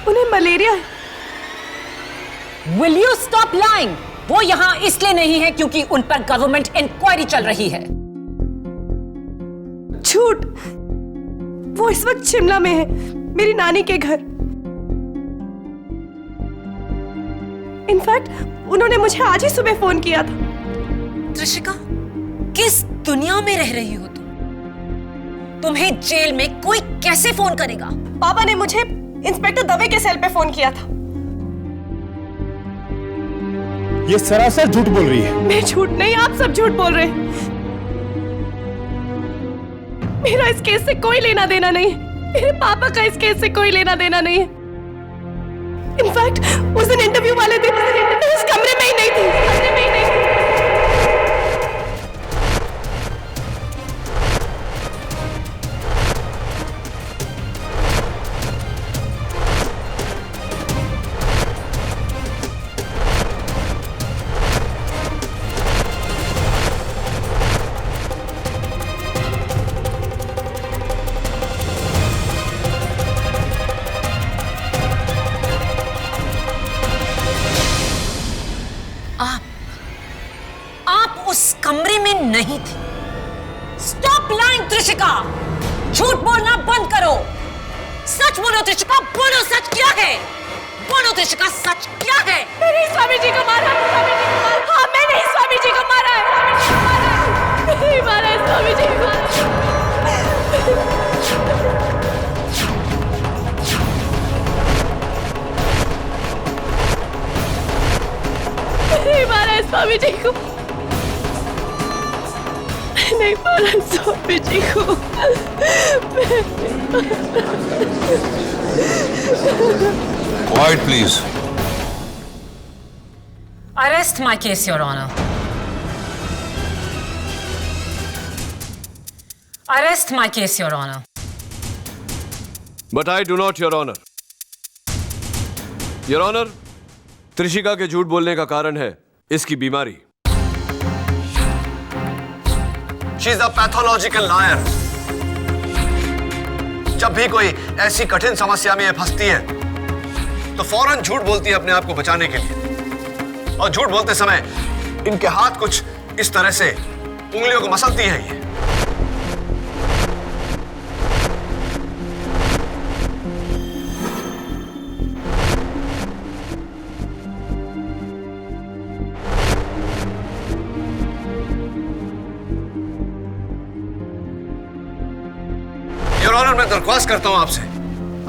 उन्हें मलेरिया है। Will you stop lying? वो यहाँ इसलिए नहीं है क्योंकि उन पर गवर्नमेंट इंक्वायरी चल रही है। झूठ। वो इस वक्त शिमला में है, मेरी नानी के घर। इनफैक्ट उन्होंने मुझे आज ही सुबह फोन किया था। त्रिशिका, किस दुनिया में रह रही हो तुम? तुम्हें जेल में कोई कैसे फोन करेगा? पापा ने मुझे इंस्पेक्टर दवे के सेल पे फोन किया था। ये सरासर झूठ बोल रही है। मैं झूठ नहीं, आप सब झूठ बोल रहे हैं। मेरा इस केस से कोई लेना देना नहीं है। मेरे पापा का इस केस से कोई लेना देना नहीं है। इनफैक्ट उस दिन इंटरव्यू वाले दिन मैं उस कमरे में ही नहीं थी। आप उस कमरे में नहीं थे। स्टॉप लाइंग त्रिशिका, झूठ बोलना बंद करो। सच बोलो त्रिशिका, बोलो सच क्या है? बोलो त्रिशिका, सच क्या है? मैंने स्वामी जी को मारा। हाँ, मैंने स्वामी जी को मारा है। नहीं मारा है स्वामी जी को। नहीं मारा है स्वामी जी को। नहीं मारा है स्वामी जी को। Quiet, please. Arrest my case, Your Honor. Arrest my case, Your Honor. But I do not, Your Honor. Your Honor, Trishika के झूठ बोलने का कारण है इसकी बीमारी। She is a pathological liar. जब भी कोई ऐसी कठिन समस्या में फंसती है तो फौरन झूठ बोलती है अपने आप को बचाने के लिए। और झूठ बोलते समय इनके हाथ कुछ इस तरह से उंगलियों को मसलती है ये। योर ऑनर, मैं दरख्वास्त करता हूं आपसे,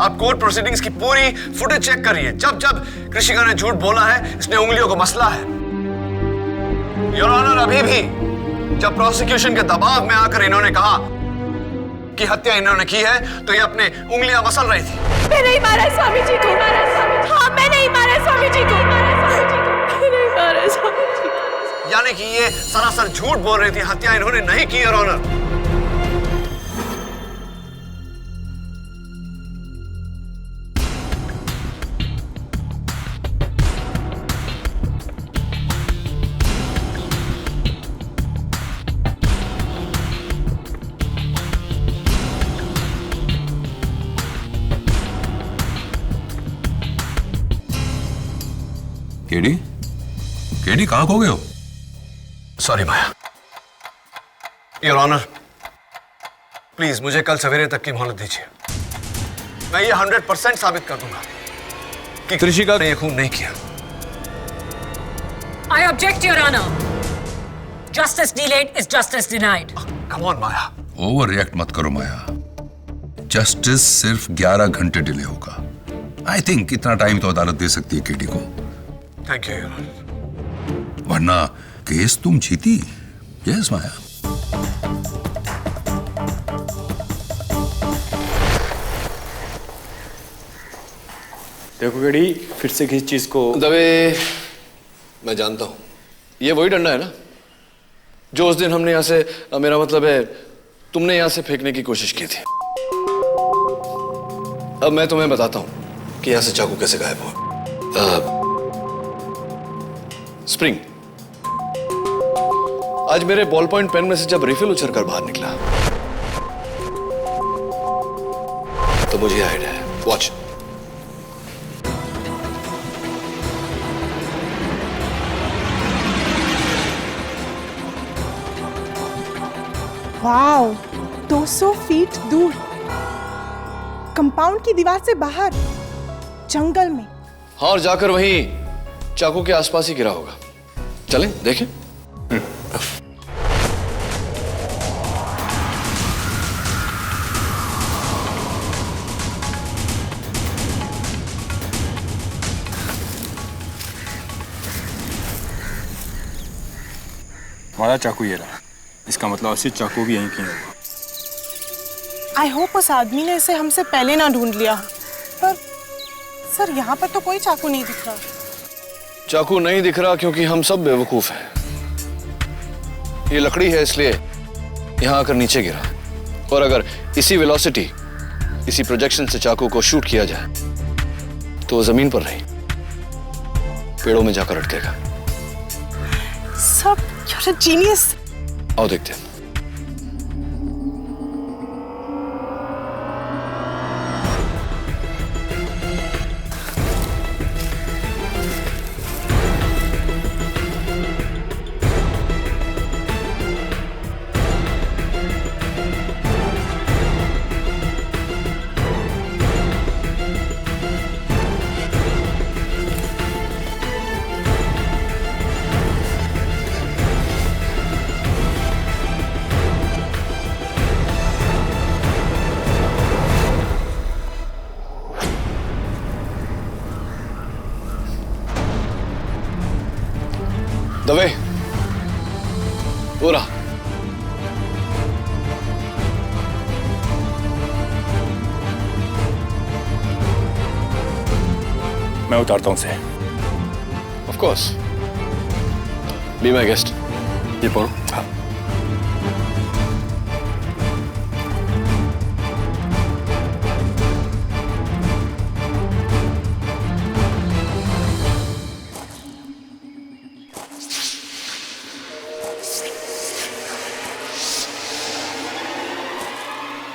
आप कोर्ट प्रोसीडिंग्स की पूरी फुटेज चेक करिए। जब जब कृषिका ने झूठ बोला है, इसने उंगलियों को मसला है। योर ऑनर, अभी भी जब प्रोसिक्यूशन के दबाव में आकर इन्होंने कहा कि हत्या इन्होंने की है, तो ये अपने उंगलियां मसल रही थी। मैं नहीं मारा स्वामी जी को। हाँ, मैं नहीं मारा स्वामी जी को। नहीं मारा स्वामी जी को। यानी कि ये सरासर झूठ बोल रही थी, हत्या इन्होंने नहीं की। योर ऑनर, केडी, केडी कहां खो गए हो? Sorry Maya. Your honour, please मुझे कल सवेरे तक की मोहलत दीजिए। मैं ये 100% साबित कर दूंगा कि त्रिशिका ने ये खून नहीं किया। I object, Your Honor. Justice delayed is justice denied. Come on, Maya. Over react मत करो माया। जस्टिस सिर्फ 11 घंटे डिले होगा। आई थिंक इतना टाइम तो अदालत दे सकती है केडी को। Thank you your honour. वरना केस तुम जीती। यस माया। देखो केडी, फिर से किस चीज को दवे, मैं जानता हूं ये वही डंडा है ना जो उस दिन हमने यहां से, मेरा मतलब है तुमने यहां से फेंकने की कोशिश की थी। अब मैं तुम्हें बताता हूं कि यहां से चाकू कैसे गायब हुआ। स्प्रिंग, आज मेरे बॉल पॉइंट पेन में से जब रिफिल उछलकर बाहर निकला तो मुझे आइडिया है। वॉच। वाओ, 200 फीट दूर, कंपाउंड की दीवार से बाहर, जंगल में। हाँ, और जाकर वहीं चाकू के आसपास ही गिरा होगा। चलें देखें। हमारा चाकू ये रहा। इसका मतलब असली चाकू भी यहीं कहीं होगा। आई होप उस आदमी ने इसे हमसे पहले ना ढूंढ लिया हो। पर सर, यहाँ पर तो कोई चाकू नहीं दिख रहा। चाकू नहीं दिख रहा क्योंकि हम सब बेवकूफ हैं। ये लकड़ी है इसलिए यहां आकर नीचे गिरा, और अगर इसी वेलोसिटी, इसी प्रोजेक्शन से चाकू को शूट किया जाए तो वो जमीन पर नहीं, पेड़ों में जाकर अटकेगा। Sir, you're a genius. आओ देखते हैं। दवे, वो रहा। मैं उतारता हूं उसे। Of course, be my guest. ये पढ़ो। हाँ।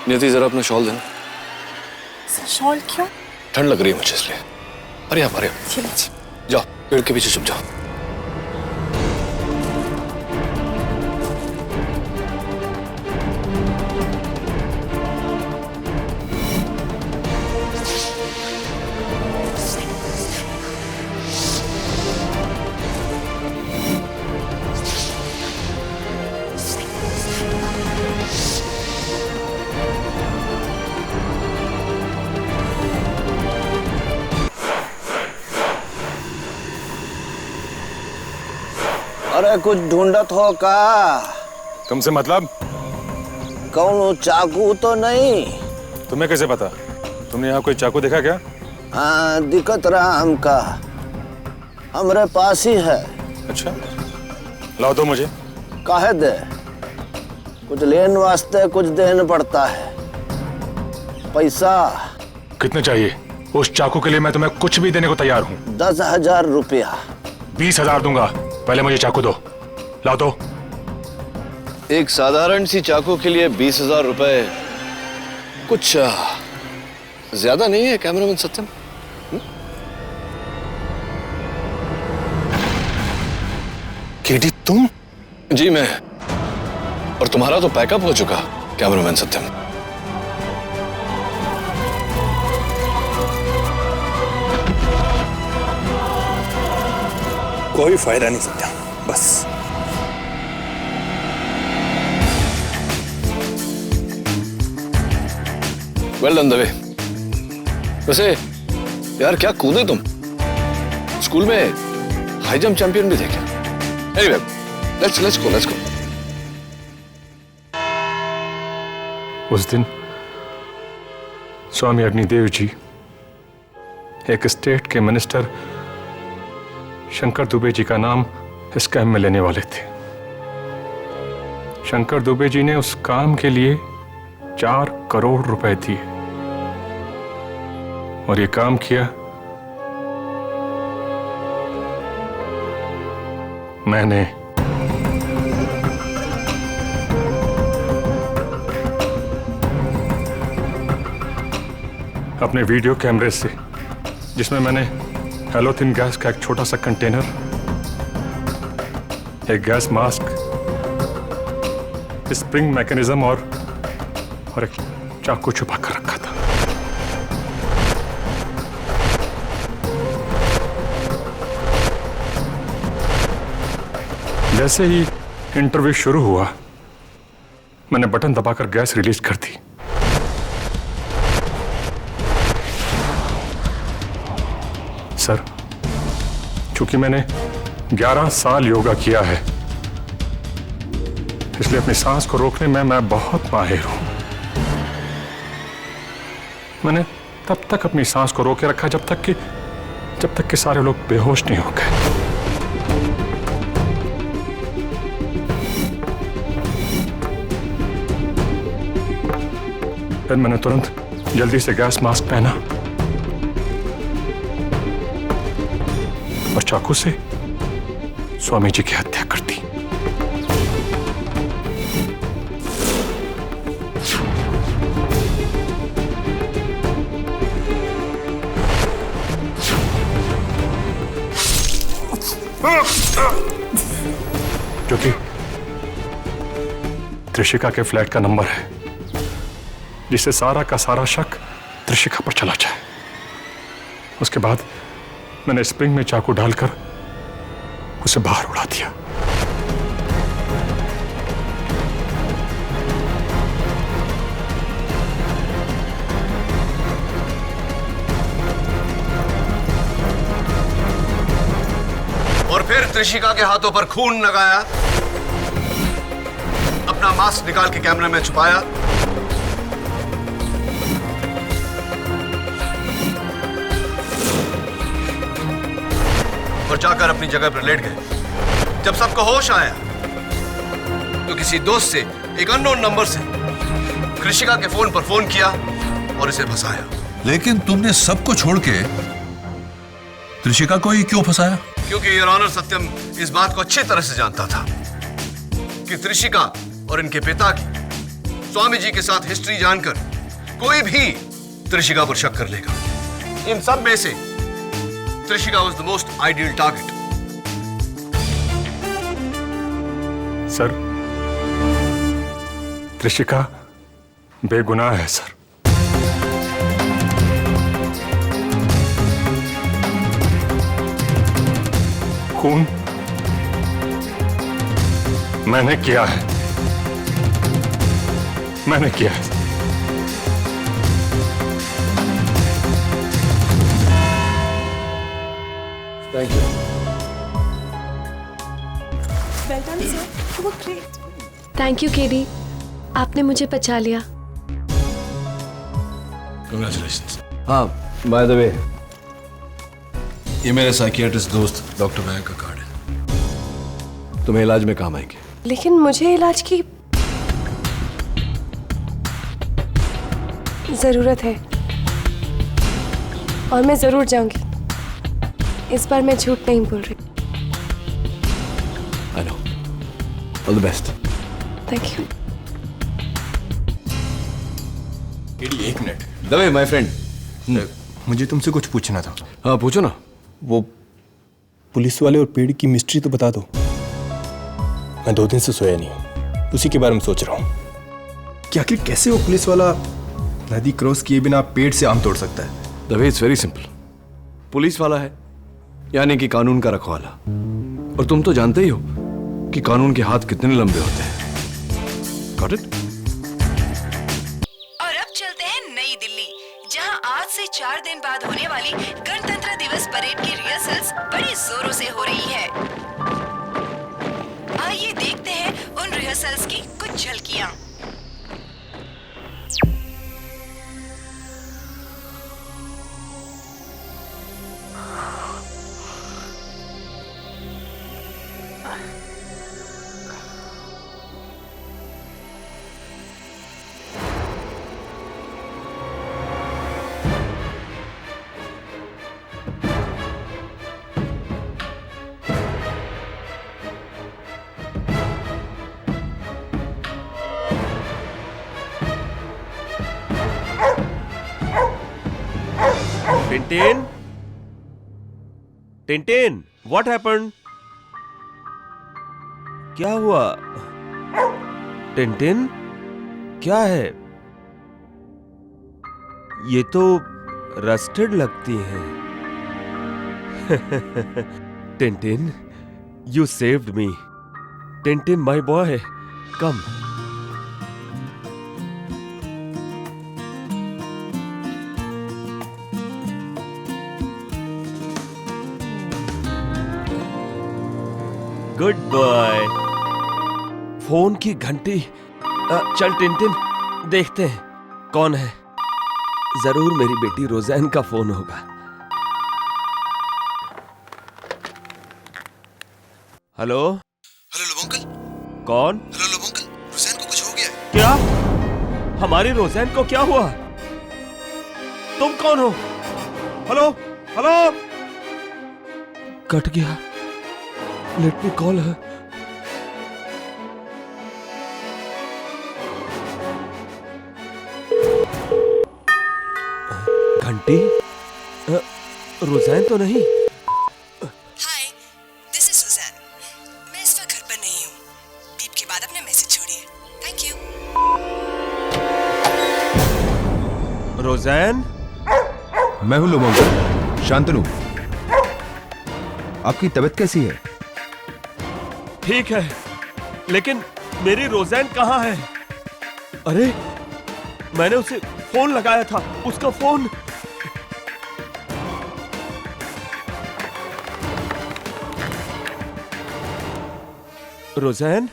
नियति, जरा अपना शॉल देना। सर, शॉल क्यों? ठंड लग रही है मुझे इसलिए। अरे आप, अरे जाओ, पेड़ के पीछे छुप जाओ। अरे कुछ ढूंढत हो का? तुमसे मतलब? कौन चाकू तो नहीं? तुम्हें कैसे पता? तुमने यहाँ कोई चाकू देखा क्या? हाँ, दिक्कत रहा हमका, हमरे पास ही है। अच्छा, लाओ तो मुझे। काहे दे? कुछ लेन वास्ते कुछ देना पड़ता है। पैसा कितने चाहिए? उस चाकू के लिए मैं तुम्हें कुछ भी देने को तैयार हूँ। 10,000 रुपया। 20,000 दूंगा, पहले मुझे चाकू दो। लाओ तो। एक साधारण सी चाकू के लिए 20,000 रुपए कुछ ज्यादा नहीं है कैमरामैन सत्यम? केडी, तुम? जी मैं। और तुम्हारा तो पैकअप हो चुका कैमरामैन सत्यम। कोई फायदा नहीं सत्या, बस। Well done Dave. वैसे यार क्या कूदे तुम, स्कूल में हाई जंप चैंपियन भी थे क्या? Anyway, let's go. उस दिन स्वामी अग्निदेव जी एक स्टेट के मिनिस्टर शंकर दुबे जी का नाम इस कैम्प में लेने वाले थे। शंकर दुबे जी ने उस काम के लिए 4 करोड़ रुपए दिए और ये काम किया मैंने। अपने वीडियो कैमरे से, जिसमें मैंने हेलोथिन गैस का एक छोटा सा कंटेनर, एक गैस मास्क स्प्रिंग मैकेनिज्म और एक चाकू छुपा कर रखा था। जैसे ही इंटरव्यू शुरू हुआ, मैंने बटन दबाकर गैस रिलीज कर दी। सर, चूंकि मैंने 11 साल योगा किया है, इसलिए अपनी सांस को रोकने में मैं बहुत माहिर हूं। मैंने तब तक अपनी सांस को रोके रखा जब तक कि सारे लोग बेहोश नहीं हो गए। फिर मैंने तुरंत जल्दी से गैस मास्क पहना और चाकू से स्वामी जी की हत्या कर दी। जो कि त्रिशिका के फ्लैट का नंबर है, जिससे सारा का सारा शक त्रिशिका पर चला जाए। उसके बाद मैंने स्प्रिंग में चाकू डालकर उसे बाहर उड़ा दिया। और फिर त्रिशिका के हाथों पर खून लगाया, अपना मास्क निकाल के कैमरे में छुपाया और जाकर अपनी जगह पर लेट गए। जब सबको होश आया तो किसी दोस्त से एक अननोन नंबर से त्रिशिका के फोन पर फोन किया और इसे फंसाया। लेकिन तुमने सबको छोड़ के त्रिशिका को ही क्यों फंसाया? क्योंकि योर ऑनर सत्यम इस बात को अच्छी तरह से जानता था कि त्रिशिका और इनके पिता की स्वामी जी के साथ हिस्ट्री जानकर कोई भी त्रिशिका पर शक कर लेगा। इन सब में से Trishika was the most ideal target. Sir, Trishika बेगुनाह है सर। खून मैंने किया है, मैंने किया है। Thank you. Well done, sir. You were great. Thank you KD, आपने मुझे बचा लिया। Congratulations. हाँ, बाय द वे, ये मेरे साइकियाट्रिस्ट दोस्त डॉक्टर मयंक का कार्ड है। तुम्हें इलाज में काम आएंगे। लेकिन मुझे इलाज की जरूरत है और मैं जरूर जाऊंगी। इस बार मैं झूठ नहीं बोल रही। I know. All the best. Thank you. KD, एक मिनट। दवे माय फ्रेंड, मुझे तुमसे कुछ पूछना था। हाँ पूछो ना। वो पुलिस वाले और पेड़ की मिस्ट्री तो बता दो। मैं 2 दिन से सोया नहीं हूँ, उसी के बारे में सोच रहा हूँ कि आखिर कैसे वो पुलिस वाला नदी क्रॉस किए बिना पेड़ से आम तोड़ सकता है। Dave, it's very simple. Police वाला है यानी कि कानून का रखवाला, और तुम तो जानते ही हो कि कानून के हाथ कितने लंबे होते हैं। Got it? और अब चलते हैं नई दिल्ली, जहां आज से 4 दिन बाद होने वाली गणतंत्र दिवस परेड की रिहर्सल्स बड़ी जोरों से हो रही है। आइए देखते हैं उन रिहर्सल्स की कुछ झलकियां। Tintin, Tintin, what happened? क्या हुआ? टिंटिन, क्या है? ये तो रस्टेड लगती हैं। Tintin, you saved me. Tintin, my boy, come. Good boy. Phone की घंटी। चल टिंटिन, देखते हैं कौन है। जरूर मेरी बेटी रोज़ैन का फोन होगा। Hello uncle. कौन? हेलो अंकल, रोज़ैन को कुछ हो गया है। क्या? हमारी रोज़ैन को क्या हुआ? तुम कौन हो? Hello hello. कट गया। लेट मी कॉल है। घंटी? रोज़ैन तो नहीं। हाय, दिस इज सुजैन। मैं इस वक्त घर पर नहीं हूँ। बीप के बाद अपना मैसेज छोड़िए। Thank you. रोज़ैन? मैं हूं लोमंगल, शांतनु। आपकी तबीयत कैसी है? ठीक है, लेकिन मेरी रोज़ैन कहाँ है? अरे, मैंने उसे फोन लगाया था, उसका फोन। रोज़ैन?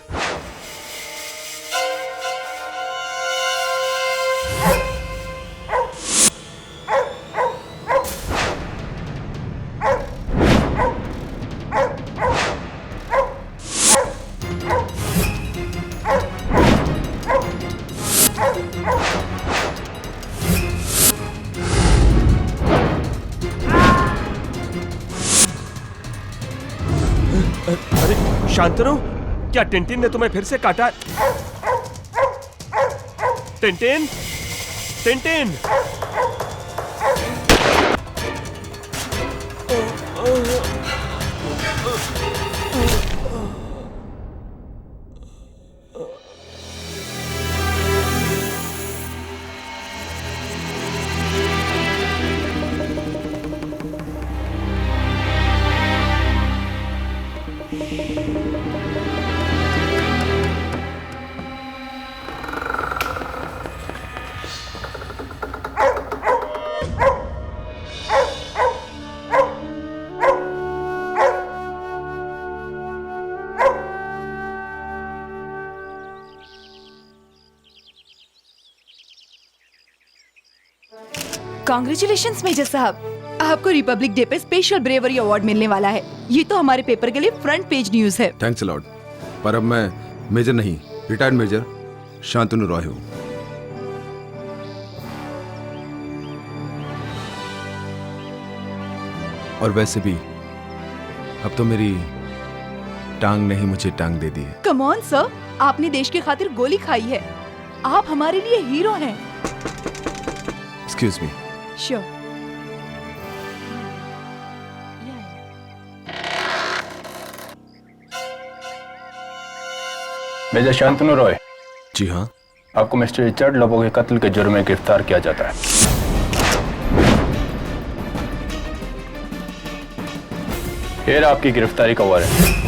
अरे शांतनु, क्या टिंटिन ने तुम्हें फिर से काटा? Tintin, Tintin. कांग्रेचुलेशंस मेजर साहब, आपको रिपब्लिक डे पे स्पेशल ब्रेवरी अवार्ड मिलने वाला है। ये तो हमारे पेपर के लिए फ्रंट पेज न्यूज है। थैंक्स अ लॉट, पर अब मैं मेजर नहीं, रिटायर्ड मेजर शांतनु रॉय हूँ। और वैसे भी अब तो मेरी टांग नहीं मुझे टांग दे दी है। कम ऑन सर, आपने देश की खातिर गोली खाई है। आप हमारे लिए हीरो हैं। Excuse me. Sure. Major Shantanu Roy. जी हाँ। आपको मिस्टर रिचर्ड लोबो के कत्ल के जुर्म में गिरफ्तार किया जाता है। ये आपकी गिरफ्तारी का वारंट।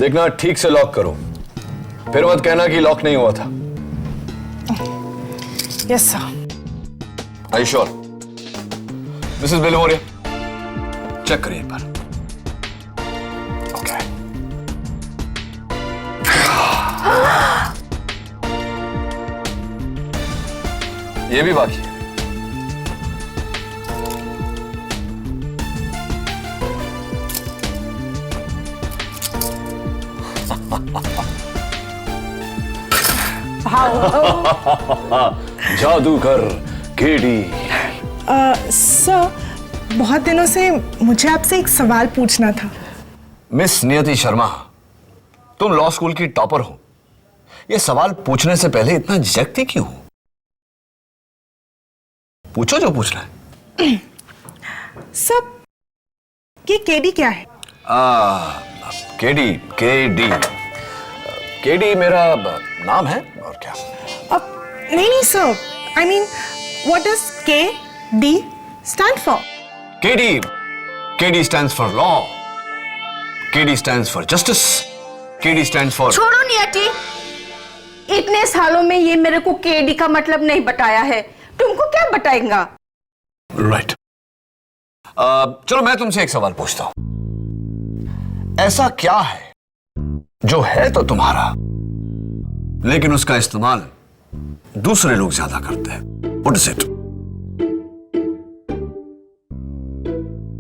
देखना ठीक से लॉक करो, फिर मत कहना कि लॉक नहीं हुआ था। Yes sir. Are you sure? This is Bill Moria. Check करिए एक बार। Okay. ये भी बाकी है। जादूगर केडी। सर, बहुत दिनों से मुझे आपसे एक सवाल पूछना था। मिस नियति शर्मा, तुम लॉ स्कूल की टॉपर हो। ये सवाल पूछने से पहले इतना झिझकती क्यों? पूछो जो पूछना है। सब ये केडी क्या है? केडी केडी मेरा नाम है और क्या? नहीं sir, I mean what does KD stand for? KD stands for law. KD stands for justice. KD stands for... छोड़ो नियति, इतने सालों में ये मेरे को KD का मतलब नहीं बताया है, तुमको क्या बताएगा? राइट। चलो मैं तुमसे एक सवाल पूछता हूं। ऐसा क्या है जो है तो तुम्हारा, लेकिन उसका इस्तेमाल दूसरे लोग ज्यादा करते हैं? What is it?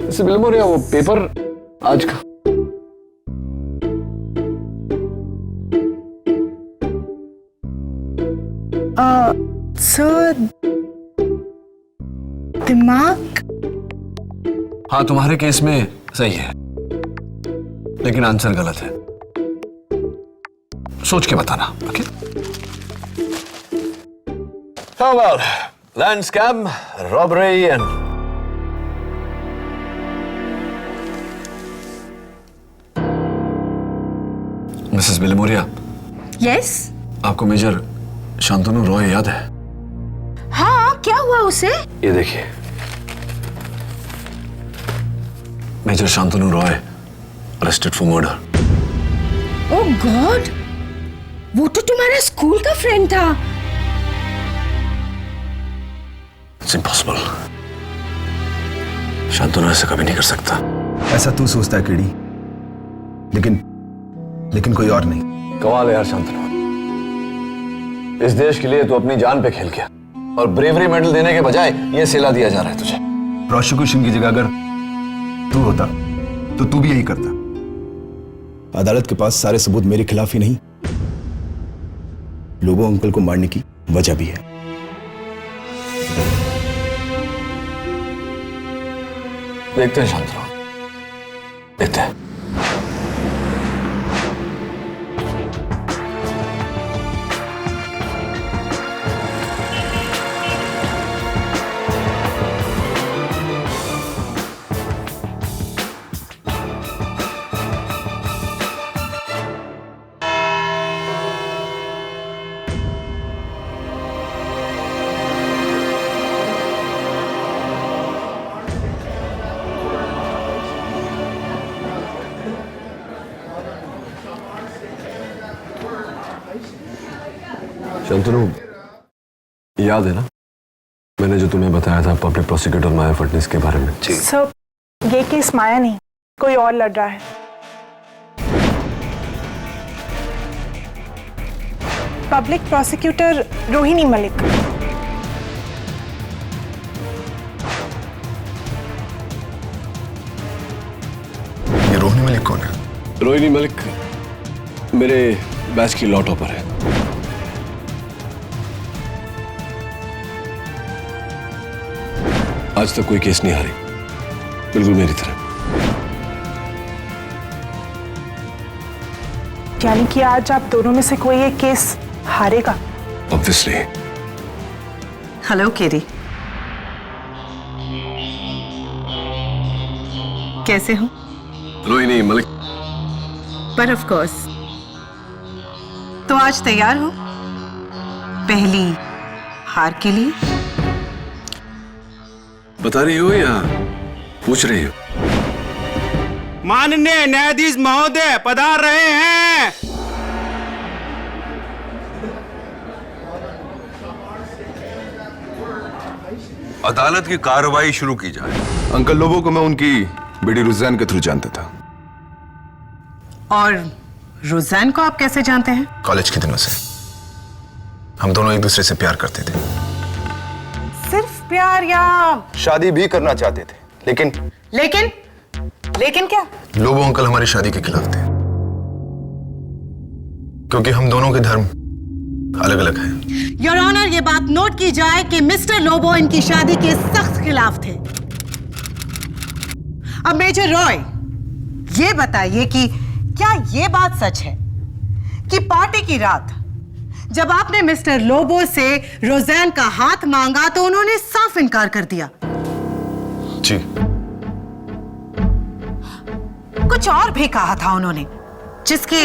इसे बिलमोरिया वो पेपर आज का सर, दिमाग? हाँ, तुम्हारे केस में सही है, लेकिन आंसर गलत है। सोच के बताना, okay? Oh well, land scam, robbery and... Mrs Bilimoria. Yes. आपको मेजर शांतनु रॉय याद है? हाँ, क्या हुआ उसे? ये देखिए, major Shantanu Roy arrested for murder. Oh god, वो तो तुम्हारा स्कूल का फ्रेंड था। It's impossible. शांतनु ऐसा कभी नहीं कर सकता। ऐसा तू सोचता है केडी, लेकिन कोई और नहीं। कमाल है यार शांतनु, इस देश के लिए तू अपनी जान पे खेल गया और ब्रेवरी मेडल देने के बजाय ये सिला दिया जा रहा है तुझे। प्रोसिक्यूशन की जगह अगर तू होता तो तू भी यही करता। अदालत के पास सारे सबूत मेरे खिलाफ ही नहीं, लोबो अंकल को मारने की वजह भी है। देखते हैं शांतनु, देखते हैं। शांतनु, याद है ना मैंने जो तुम्हें बताया था पब्लिक प्रोसिक्यूटर माया फडणवीस के बारे में? सर, ये केस माया नहीं, कोई और लड़ रहा है। Public prosecutor Rohini Malik. ये रोहिणी मलिक कौन है? रोहिणी मलिक मेरे बैच की लॉ टॉपर है। आज तक कोई केस नहीं हारी, बिल्कुल मेरी तरह। यानी कि आज आप दोनों में से कोई एक केस हारेगा? ऑब्वियसली। हेलो केडी, कैसे हो? रोहिणी मलिक। पर ऑफ कोर्स। तो आज तैयार हो पहली हार के लिए? बता रही हो या पूछ रही हो? माननीय न्यायाधीश महोदय पधार रहे हैं। अदालत की कार्रवाई शुरू की जाए। अंकल लोबो को मैं उनकी बेटी रुझान के थ्रू जानता था। और रुझान को आप कैसे जानते हैं? कॉलेज के दिनों से हम दोनों एक दूसरे से प्यार करते थे। सिर्फ प्यार या शादी भी करना चाहते थे, लेकिन क्या? लोबो अंकल हमारी शादी के खिलाफ थे, क्योंकि हम दोनों के धर्म अलग अलग हैं। योर ऑनर, ये बात नोट की जाए कि मिस्टर लोबो इनकी शादी के सख्त खिलाफ थे। अब मेजर रॉय, ये बताइए कि क्या ये बात सच है कि पार्टी की रात जब आपने मिस्टर लोबो से रोज़ैन का हाथ मांगा तो उन्होंने साफ इनकार कर दिया। जी। कुछ और भी कहा था उन्होंने, जिसके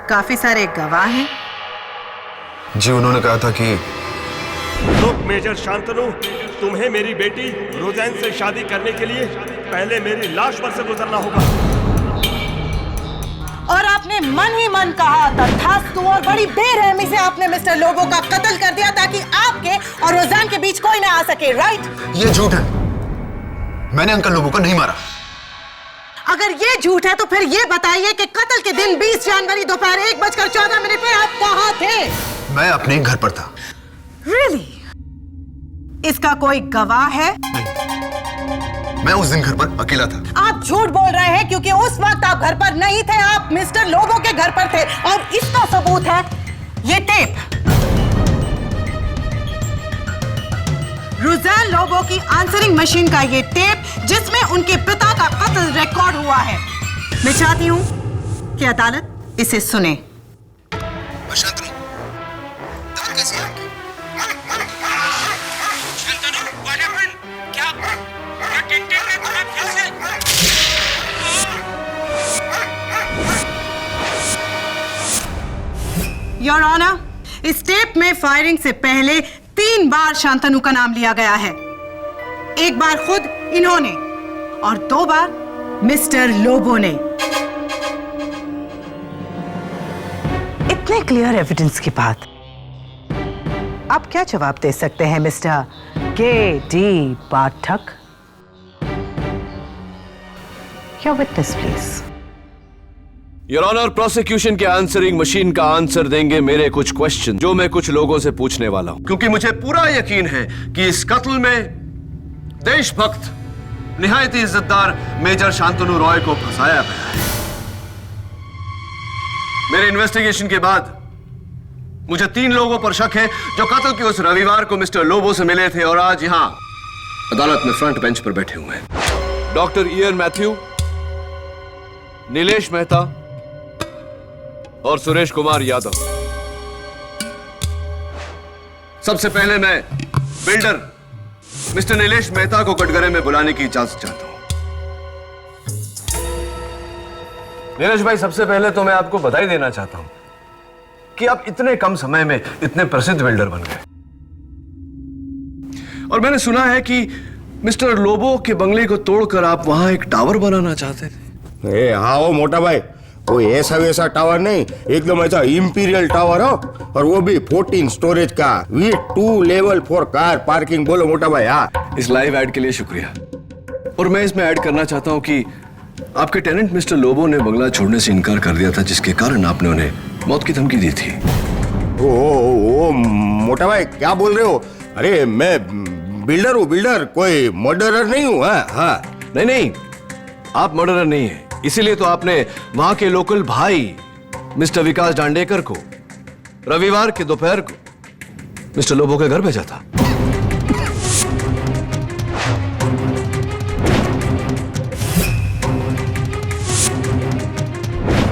काफी सारे गवाह हैं। जी, उन्होंने कहा था कि लोग मेजर शांतनु, तुम्हें मेरी बेटी रोज़ैन से शादी करने के लिए पहले मेरी लाश पर से गुजरना होगा। और आपने मन ही मन कहा तथास्तु और बड़ी बेरहमी से आपने मिस्टर लोबो का कत्ल कर दिया ताकि आपके और रोज़ैन के बीच कोई ना आ सके, राइट? ये झूठ है। मैंने अंकल लोबो को नहीं मारा। अगर ये झूठ है तो फिर ये बताइए कि कत्ल के दिन 20 जनवरी दोपहर 1:14 पे आप कहाँ थे? मैं अपने घर पर था। Really? इसका कोई गवाह है? मैं उस दिन घर पर अकेला था। आप झूठ बोल रहे हैं क्योंकि उस वक्त आप घर पर नहीं थे, आप मिस्टर लोबो के घर पर थे और इसका सबूत है ये टेप। रोज़ैन लोबो की आंसरिंग मशीन का ये टेप जिसमें उनके पिता का कत्ल रिकॉर्ड हुआ है। मैं चाहती हूं कि अदालत इसे सुने। योर ऑनर, इस टेप में फायरिंग से पहले 3 बार शांतनु का नाम लिया गया है। एक बार खुद इन्होंने और 2 बार मिस्टर लोबो ने। इतने क्लियर एविडेंस के बाद आप क्या जवाब दे सकते हैं Mr KD. Pathak? Your witness please. Your honour, prosecution के आंसरिंग मशीन का आंसर देंगे मेरे कुछ क्वेश्चन जो मैं कुछ लोगों से पूछने वाला हूं, क्योंकि मुझे पूरा यकीन है कि इस कत्ल में देशभक्त निहायत इज्जतदार मेजर शांतनु रॉय को फंसाया गया है। मेरे इन्वेस्टिगेशन के बाद मुझे 3 लोगों पर शक है जो कत्ल के उस रविवार को मिस्टर लोबो से मिले थे और आज यहां अदालत में फ्रंट बेंच पर बैठे हुए हैं। Doctor Ian Matthew, Nilesh Mehta और सुरेश कुमार यादव। सबसे पहले मैं बिल्डर मिस्टर नीलेश मेहता को कटघरे में बुलाने की इजाजत चाहता हूं। नीलेश भाई, सबसे पहले तो मैं आपको बधाई देना चाहता हूं कि आप इतने कम समय में इतने प्रसिद्ध बिल्डर बन गए। और मैंने सुना है कि मिस्टर लोबो के बंगले को तोड़कर आप वहां एक टावर बनाना चाहते थे। हाँ वो मोटा भाई, वो ऐसा वैसा टावर नहीं, एकदम ऐसा इंपीरियल टावर हो, और वो भी 14 स्टोरेज का विद 2 लेवल 4 कार पार्किंग। बोलो मोटा भाई। हाँ, इस लाइव ऐड के लिए शुक्रिया। और मैं इसमें ऐड करना चाहता हूं कि आपके टेनेंट मिस्टर लोबो ने बंगला छोड़ने से इनकार कर दिया था, जिसके कारण आपने उन्हें मौत की धमकी दी थी। ओ मोटा भाई क्या बोल रहे हो? अरे मैं बिल्डर हूँ, बिल्डर, कोई मर्डरर नहीं हूँ। हाँ, नहीं, आप मर्डरर नहीं है, इसीलिए तो आपने वहां के लोकल भाई मिस्टर विकास डांडेकर को रविवार के दोपहर को मिस्टर लोबो के घर भेजा था।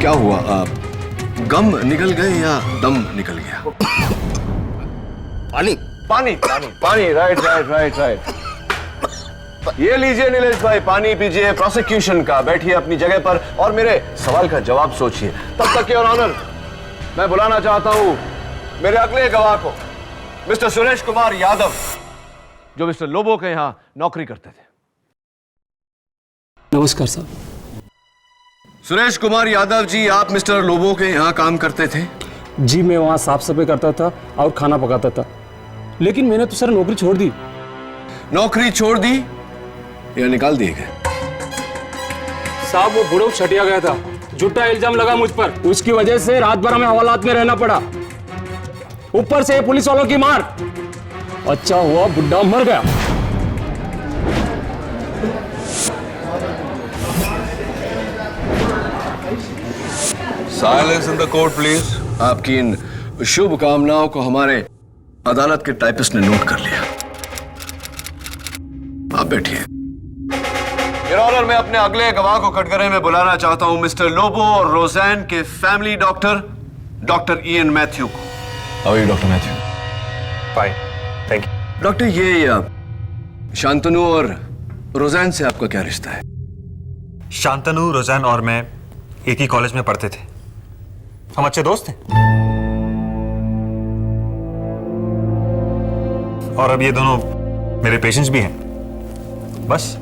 क्या हुआ, आप गम निकल गए या दम निकल गया? पानी पानी पानी पानी, राइट। ये लीजिए नीलेश भाई, पानी पीजिए। प्रोसिक्यूशन का बैठिए अपनी जगह पर और मेरे सवाल का जवाब सोचिए। तब तक योर ऑनर, मैं बुलाना चाहता हूं मेरे अगले गवाह को, मिस्टर सुरेश कुमार यादव, जो मिस्टर लोबो के यहां नौकरी करते थे। नमस्कार साहब। सुरेश कुमार यादव जी, आप मिस्टर लोबो के यहां काम करते थे? जी, मैं वहां साफ सफाई करता था और खाना पकाता था, लेकिन मैंने तो सर नौकरी छोड़ दी। नौकरी छोड़ दी या निकाल दिए गए? साहब, वो बुढ़ऊ छटिया गया था, झूठा इल्जाम लगा मुझ पर, उसकी वजह से रात भर हमें हवालात में रहना पड़ा, ऊपर से पुलिस वालों की मार। अच्छा हुआ बुढ़ा मर गया। Silence in the court please. आपकी इन शुभ कामनाओं को हमारे अदालत के टाइपिस्ट ने नोट कर लिया। आप बैठिए। योर ऑनर, मैं अपने अगले गवाह को कटघरे में बुलाना चाहता हूं, मिस्टर लोबो और रोज़ैन के फैमिली डॉक्टर इयन मैथ्यू को। How are you doctor Matthew? Fine, thank you. Doctor, ये शांतनु और रोज़ैन से आपका क्या रिश्ता है? शांतनु, रोज़ैन और मैं एक ही कॉलेज में पढ़ते थे। हम अच्छे दोस्त थे। और अब ये दोनों मेरे पेशेंट्स भी हैं। बस।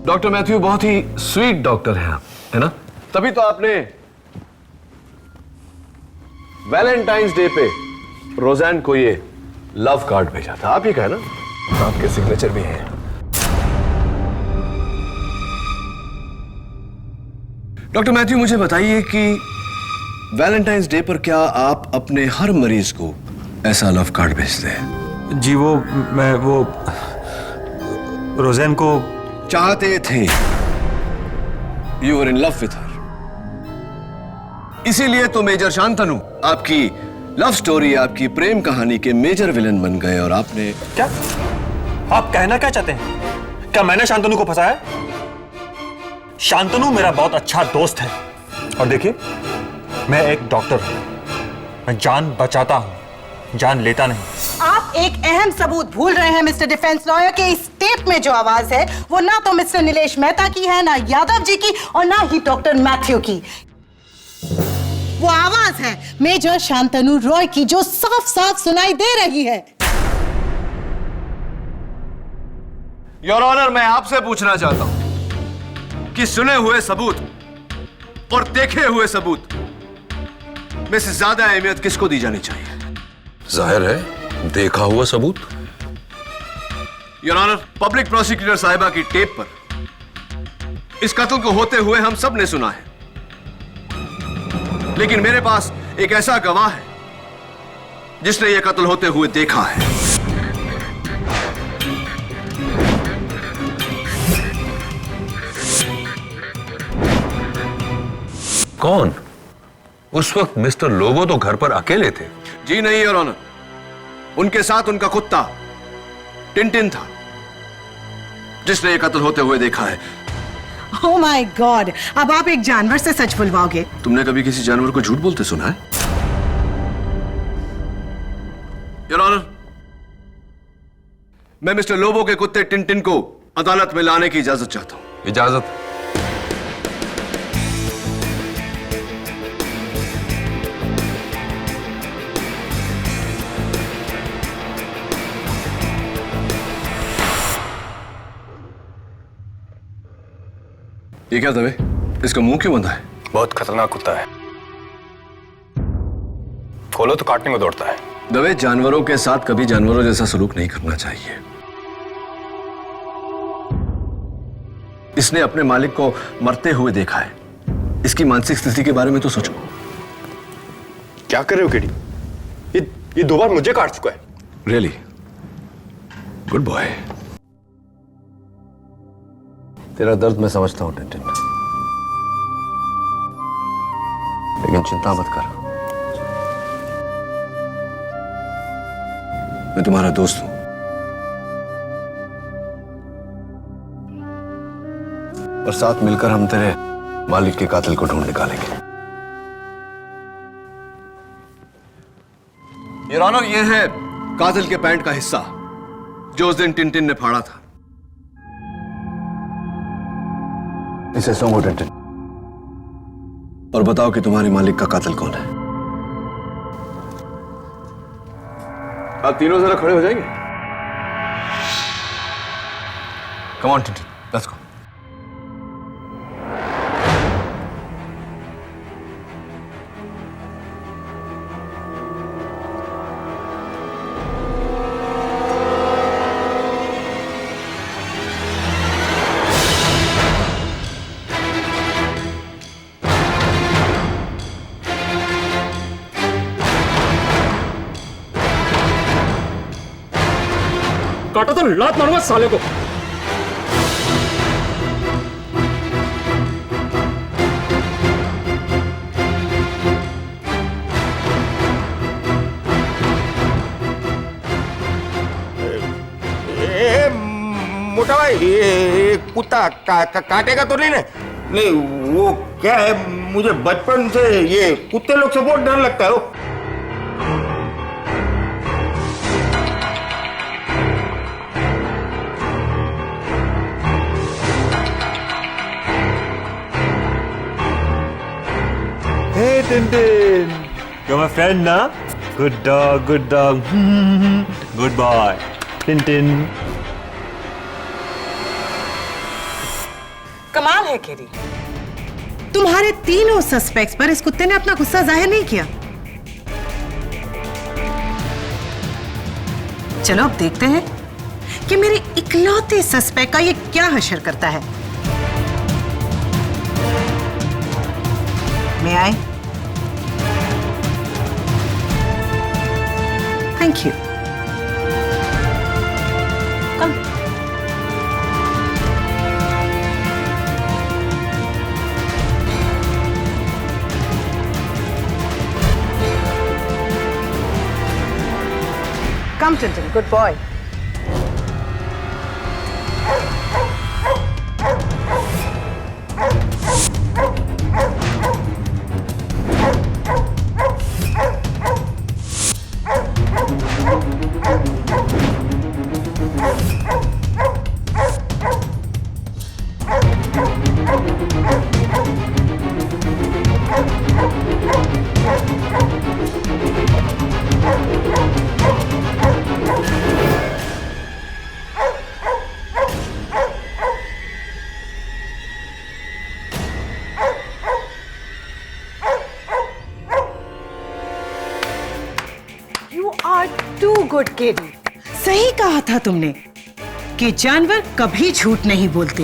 डॉक्टर मैथ्यू बहुत ही स्वीट डॉक्टर हैं आप, है ना? तभी तो आपने वैलेंटाइंस डे पे रोज़ैन को ये लव कार्ड भेजा था। आप ही का है ना? आपके सिग्नेचर भी हैं। डॉक्टर मैथ्यू, मुझे बताइए कि वैलेंटाइंस डे पर क्या आप अपने हर मरीज को ऐसा लव कार्ड भेजते हैं? जी, मैं रोज़ैन को चाहते थे। You were in love with her. इसीलिए तो मेजर शांतनु आपकी लव स्टोरी, आपकी प्रेम कहानी के मेजर विलन बन गए। और आपने क्या? आप कहना क्या चाहते हैं? क्या मैंने शांतनु को फंसाया? शांतनु मेरा बहुत अच्छा दोस्त है। और देखिए, मैं एक डॉक्टर हूं। मैं जान बचाता हूं, जान लेता नहीं। आप एक अहम सबूत भूल रहे हैं मिस्टर डिफेंस लॉयर के इस टेप में जो आवाज है वो ना तो मिस्टर नीलेश मेहता की है, ना यादव जी की, और ना ही डॉक्टर मैथ्यू की। वो आवाज है मेजर शांतनु रॉय की, जो साफ साफ सुनाई दे रही है। योर ऑनर, मैं आपसे पूछना चाहता हूं कि सुने हुए सबूत और देखे हुए सबूत में से ज्यादा अहमियत किसको दी जानी चाहिए? जाहिर है, देखा हुआ सबूत। योर ऑनर, पब्लिक प्रोसिक्यूटर साहिबा की टेप पर इस कत्ल को होते हुए हम सब ने सुना है, लेकिन मेरे पास एक ऐसा गवाह है जिसने यह कत्ल होते हुए देखा है। कौन? उस वक्त मिस्टर लोबो तो घर पर अकेले थे। जी नहीं योर ऑनर, उनके साथ उनका कुत्ता टिनटिन था, जिसने यह कत्ल होते हुए देखा है। ओह माय गॉड, अब आप एक जानवर से सच बुलवाओगे? तुमने कभी किसी जानवर को झूठ बोलते सुना है? योर ऑनर, मैं मिस्टर लोबो के कुत्ते टिनटिन को अदालत में लाने की इजाजत चाहता हूं। इजाजत? ये क्या दवे? इसका मुंह क्यों बंधा है? बहुत खतरनाक कुत्ता है, खोलो तो काटने को दौड़ता है। दवे, जानवरों के साथ कभी जानवरों जैसा सलूक नहीं करना चाहिए। इसने अपने मालिक को मरते हुए देखा है। इसकी मानसिक स्थिति के बारे में तो सोचो। क्या कर रहे हो केडी? ये 2 बार मुझे काट चुका है। Really good boy. तेरा दर्द मैं समझता हूं टिनटिन, लेकिन चिंता मत कर, मैं तुम्हारा दोस्त हूं और साथ मिलकर हम तेरे मालिक के कातिल को ढूंढ निकालेंगे। योर ऑनर, यह है कातिल के पैंट का हिस्सा जो उस दिन टिनटिन ने फाड़ा था। इसे सोंगो टिनटिन, और बताओ कि तुम्हारे मालिक का कातिल कौन है। आप तीनों जरा खड़े हो जाएंगे? Come on Tintin, let's go. काटा तो लात मारूंगा साले को। मोटा भाई, ये कुत्ता काटेगा तो नहीं ना? नहीं, वो क्या है, मुझे बचपन से ये कुत्ते लोग से बहुत डर लगता है। Tintin. You're my friend, na? Good dog, good dog. Good boy. Tintin. कमाल है केरी, तुम्हारे तीनों सस्पेक्ट्स पर इस कुत्ते ने अपना गुस्सा जाहिर नहीं किया। चलो अब देखते हैं कि मेरे इकलौते सस्पेक्ट का ये क्या हशर करता है। मैं आए। Thank you. Come, Tintin, good boy. Too good KD, सही कहा था तुमने कि जानवर कभी झूठ नहीं बोलते।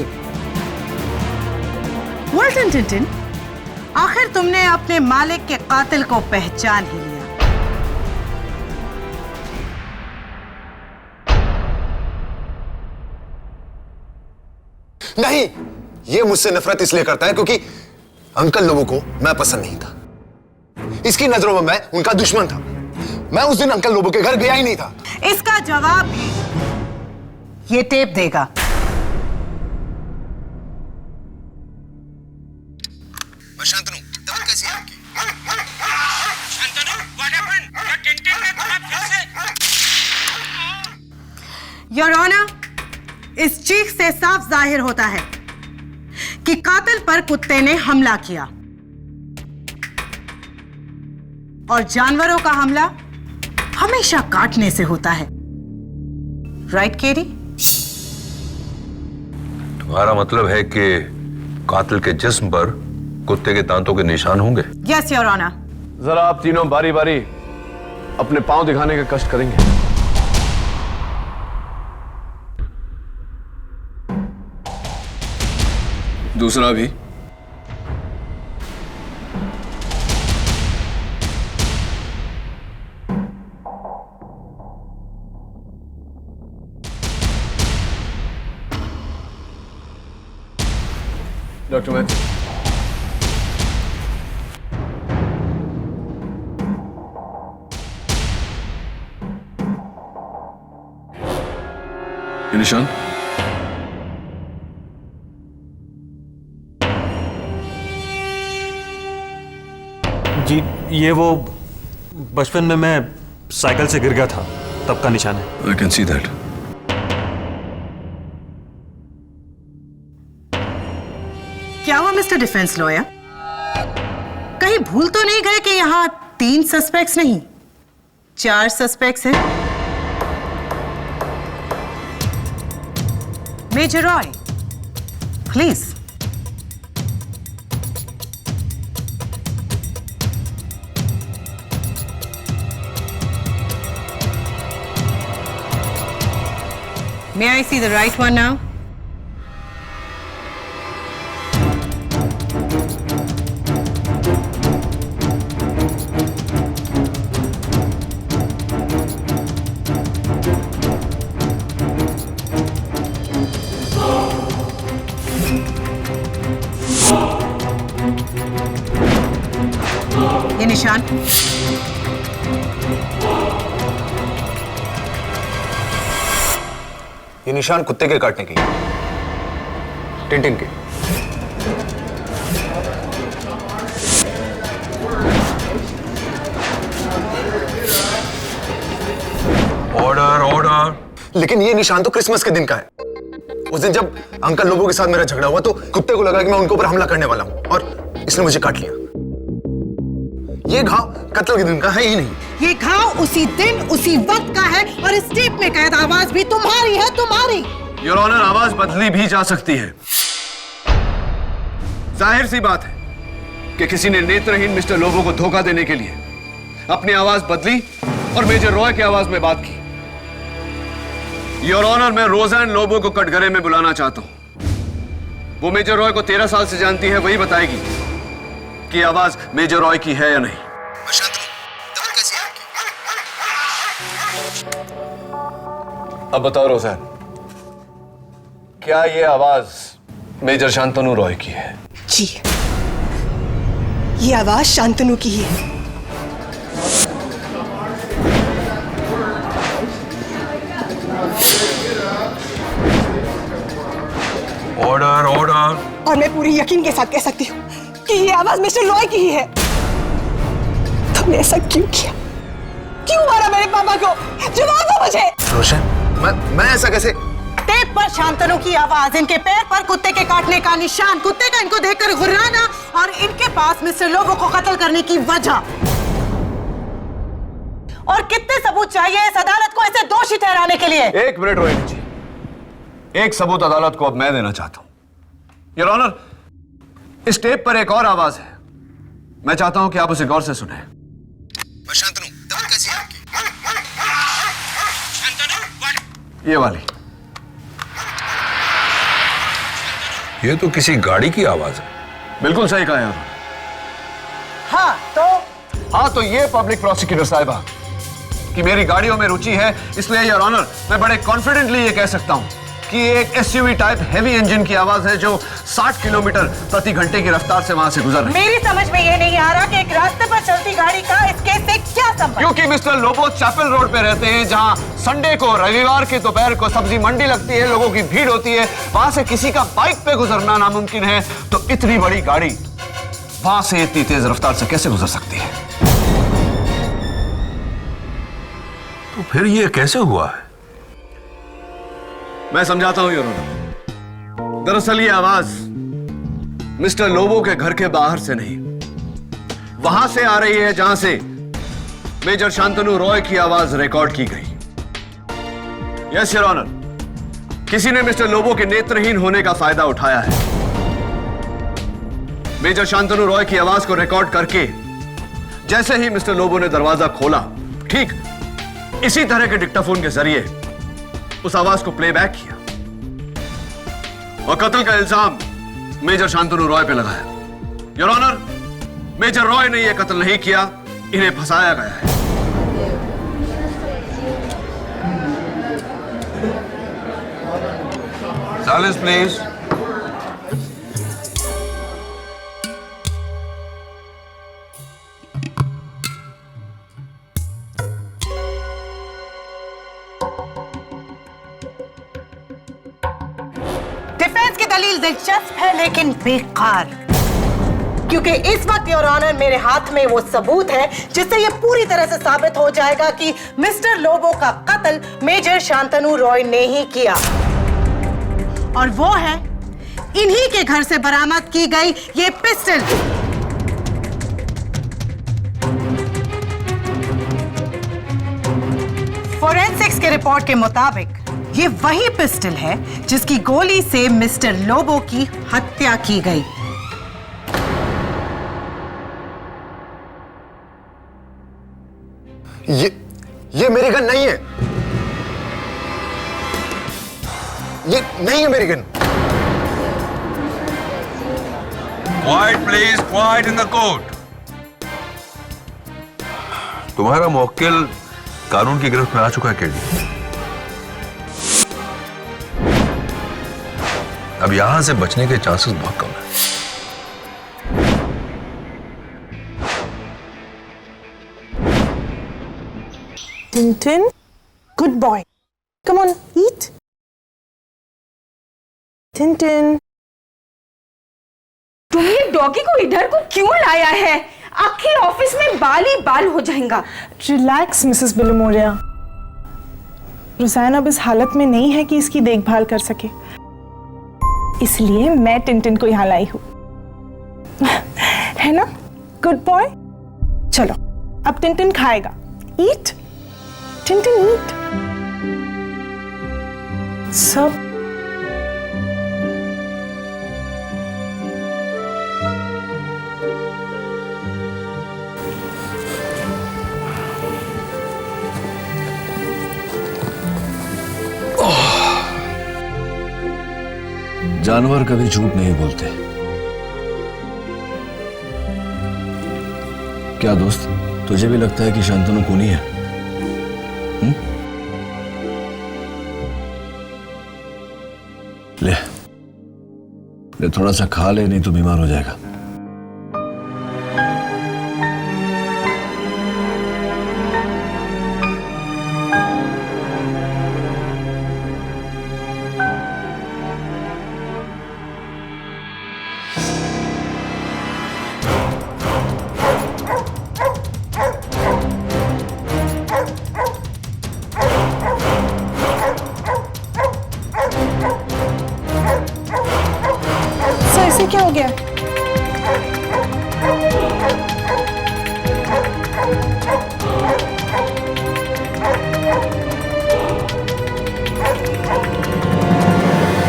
वेल डन टिंटिन, आखिर तुमने अपने मालिक के कातिल को पहचान ही लिया। नहीं, ये मुझसे नफरत इसलिए करता है क्योंकि अंकल लोगों को मैं पसंद नहीं था। इसकी नजरों में मैं उनका दुश्मन था। मैं उस दिन अंकल लोबो के घर गया ही नहीं था। इसका जवाब भी ये टेप देगा। मैं शांतनु, दवा कैसी है आपकी? Shantanu, what happened? क्या टिंटिन ने तुम्हें फिर से? योर ऑनर, इस चीख से साफ जाहिर होता है कि कातिल पर कुत्ते ने हमला किया और जानवरों का हमला हमेशा काटने से होता है। राइट केरी? तुम्हारा मतलब है कि कातिल के जिस्म पर कुत्ते के दांतों के निशान होंगे? Yes your honour. जरा आप तीनों बारी बारी अपने पांव दिखाने का कष्ट करेंगे। दूसरा भी। डॉक्टर मैथ्यू, ये निशान? जी, ये वो बचपन में मैं साइकिल से गिर गया था, तब का निशान है। I can see that. क्या हुआ मिस्टर डिफेंस लॉयर? कहीं भूल तो नहीं गए कि यहाँ 3 सस्पेक्ट्स नहीं 4 सस्पेक्ट्स हैं? Major Roy, please. May I see the right one now? ये निशान। ये निशान कुत्ते के काटने की, टिंटिन के। Order order. लेकिन ये निशान तो क्रिसमस के दिन का है। उस दिन जब अंकल लोगों के साथ मेरा झगड़ा हुआ तो कुत्ते को लगा कि मैं उनके ऊपर हमला करने वाला हूं और इसने मुझे काट लिया। ये घाव कत्ल के दिन का है ही नहीं। ये घाव उसी दिन उसी वक्त का है और इस टेप में कैद आवाज भी तुम्हारी है, तुम्हारी। योर ऑनर, आवाज बदली भी जा सकती है। जाहिर सी बात है कि किसी ने नेत्रहीन मिस्टर लोबो को धोखा देने के लिए अपनी आवाज बदली और मेजर रॉय की आवाज में बात की। योर ऑनर, मैं रोज़ैन लोबो को कटघरे में बुलाना चाहता हूं। वो मेजर रॉय को 13 साल से जानती है, वही बताएगी कि आवाज मेजर रॉय की है या नहीं। अब बताओ रोज़ैन, क्या ये आवाज मेजर शांतनु रॉय की है? जी, ये आवाज शांतनु की ही है। Order, order. और मैं पूरी यकीन के साथ कह सकती हूँ कि ये आवाज मिस्टर रॉय की ही है। तुमने ऐसा क्यों किया? क्यों मारा मेरे पापा को? जवाब दो मुझे। रोशन, मैं ऐसा कैसे? टेप पर शांतनु की आवाज, इनके पैर पर कुत्ते के काटने का निशान, कुत्ते का इनको देखकर गुर्राना और इनके पास मिस्टर लोबो को कत्ल करने की वजह। और कितने सबूत चाहिए इस अदालत को इसे दोषी ठहराने के लिए? 1 मिनट रोहिणी जी, एक सबूत अदालत को अब मैं देना चाहता हूं। योर ऑनर, इस टेप पर एक और आवाज है, मैं चाहता हूं कि आप उसे गौर से सुने। शांतनु, दम कैसी है आपकी? ये वाली। ये तो किसी गाड़ी की आवाज है। बिल्कुल सही कहा यार। हाँ तो ये पब्लिक प्रोसिक्यूटर साहिबा कि मेरी गाड़ियों में रुचि है, इसलिए योर ऑनर मैं बड़े कॉन्फिडेंटली ये कह सकता हूं कि ये एक एसयूवी टाइप हेवी इंजन की आवाज है जो 60 किलोमीटर प्रति घंटे की रफ्तार से वहां से गुजर रही है। मेरी समझ में ये नहीं आ रहा कि एक रास्ते पर चलती गाड़ी का इस केस से क्या संबंध? क्योंकि मिस्टर लोबो चैपल रोड पे रहते हैं, जहां संडे को, रविवार के दोपहर को सब्जी मंडी लगती है, लोगों की भीड़ होती है, वहां से किसी का बाइक पे गुजरना नामुमकिन है, तो इतनी बड़ी गाड़ी वहां से इतनी तेज रफ्तार से कैसे गुजर सकती है? तो फिर ये कैसे हुआ है? मैं समझाता हूं योर ऑनर। दरअसल ये आवाज मिस्टर लोबो के घर के बाहर से नहीं, वहां से आ रही है जहां से मेजर शांतनु रॉय की आवाज रिकॉर्ड की गई। यस योर ऑनर, किसी ने मिस्टर लोबो के नेत्रहीन होने का फायदा उठाया है। मेजर शांतनु रॉय की आवाज को रिकॉर्ड करके जैसे ही मिस्टर लोबो ने दरवाजा खोला, ठीक इसी तरह के डिक्टाफोन के जरिए उस आवाज को प्लेबैक किया और कत्ल का इल्जाम मेजर शांतनु रॉय पे लगाया। योर ऑनर, मेजर रॉय ने यह कत्ल नहीं किया, इन्हें फंसाया गया है। Silence please. डिफेंस की दलील दिलचस्प है लेकिन बेकार, क्योंकि इस वक्त योर ऑनर मेरे हाथ में वो सबूत है जिससे ये पूरी तरह से साबित हो जाएगा कि मिस्टर लोबो का कत्ल मेजर शांतनु रॉय ने ही किया। और वो है इन्हीं के घर से बरामद की गई ये पिस्टल। फोरेंसिक्स के रिपोर्ट के मुताबिक ये वही पिस्टल है जिसकी गोली से मिस्टर लोबो की हत्या की गई। ये मेरी गन नहीं है। ये नहीं है मेरी gun. Quite please, quite in the court. तुम्हारा मुवक्किल कानून की गिरफ्त में आ चुका है केडी। अब यहां से बचने के चांसेस बहुत कम है। Tintin, good boy. Come on, eat. Tintin. तुम ये डॉगी को इधर को क्यों लाया है? आखिर ऑफिस में बाल ही बाल हो जाएगा। Relax Mrs बिलोमोरिया। रोज़ैन अब इस हालत में नहीं है कि इसकी देखभाल कर सके, इसलिए मैं टिंटिन को यहाँ लाई हूँ। है ना? Good boy. चलो अब टिनटिन खाएगा। ईट टिनटिन ईट। सब जानवर कभी झूठ नहीं बोलते। क्या दोस्त, तुझे भी लगता है कि शांतनु खूनी है? ले थोड़ा सा खा ले, नहीं तो बीमार हो जाएगा। ऐसे क्या हो गया?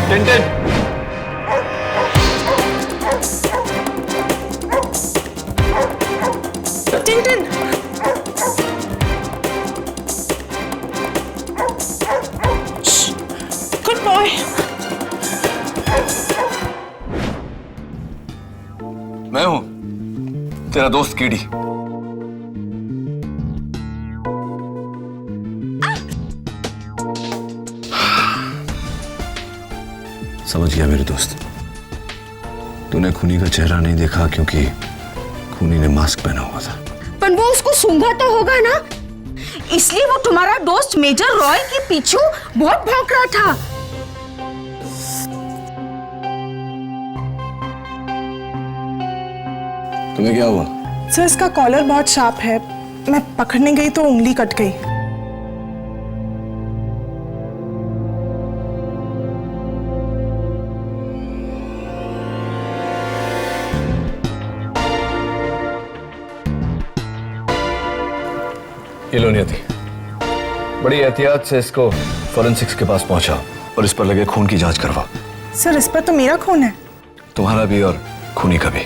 Tintin, Tintin good boy. मैं हूं तेरा दोस्त कीड़ी। समझ गया मेरे दोस्त, तूने खूनी का चेहरा नहीं देखा क्योंकि खूनी ने मास्क पहना हुआ था। पर वो उसको सूंघा तो होगा ना, इसलिए वो तुम्हारा दोस्त मेजर रॉय के पीछे बहुत भौंक रहा था। तुम्हें क्या हुआ? सर इसका कॉलर बहुत शार्प है, मैं पकड़ने गई तो उंगली कट गई। ये लो नियति, बड़ी एहतियात से इसको फॉरेंसिक्स के पास पहुंचा और इस पर लगे खून की जांच करवा। सर इस पर तो मेरा खून है। तुम्हारा भी और खूनी का भी।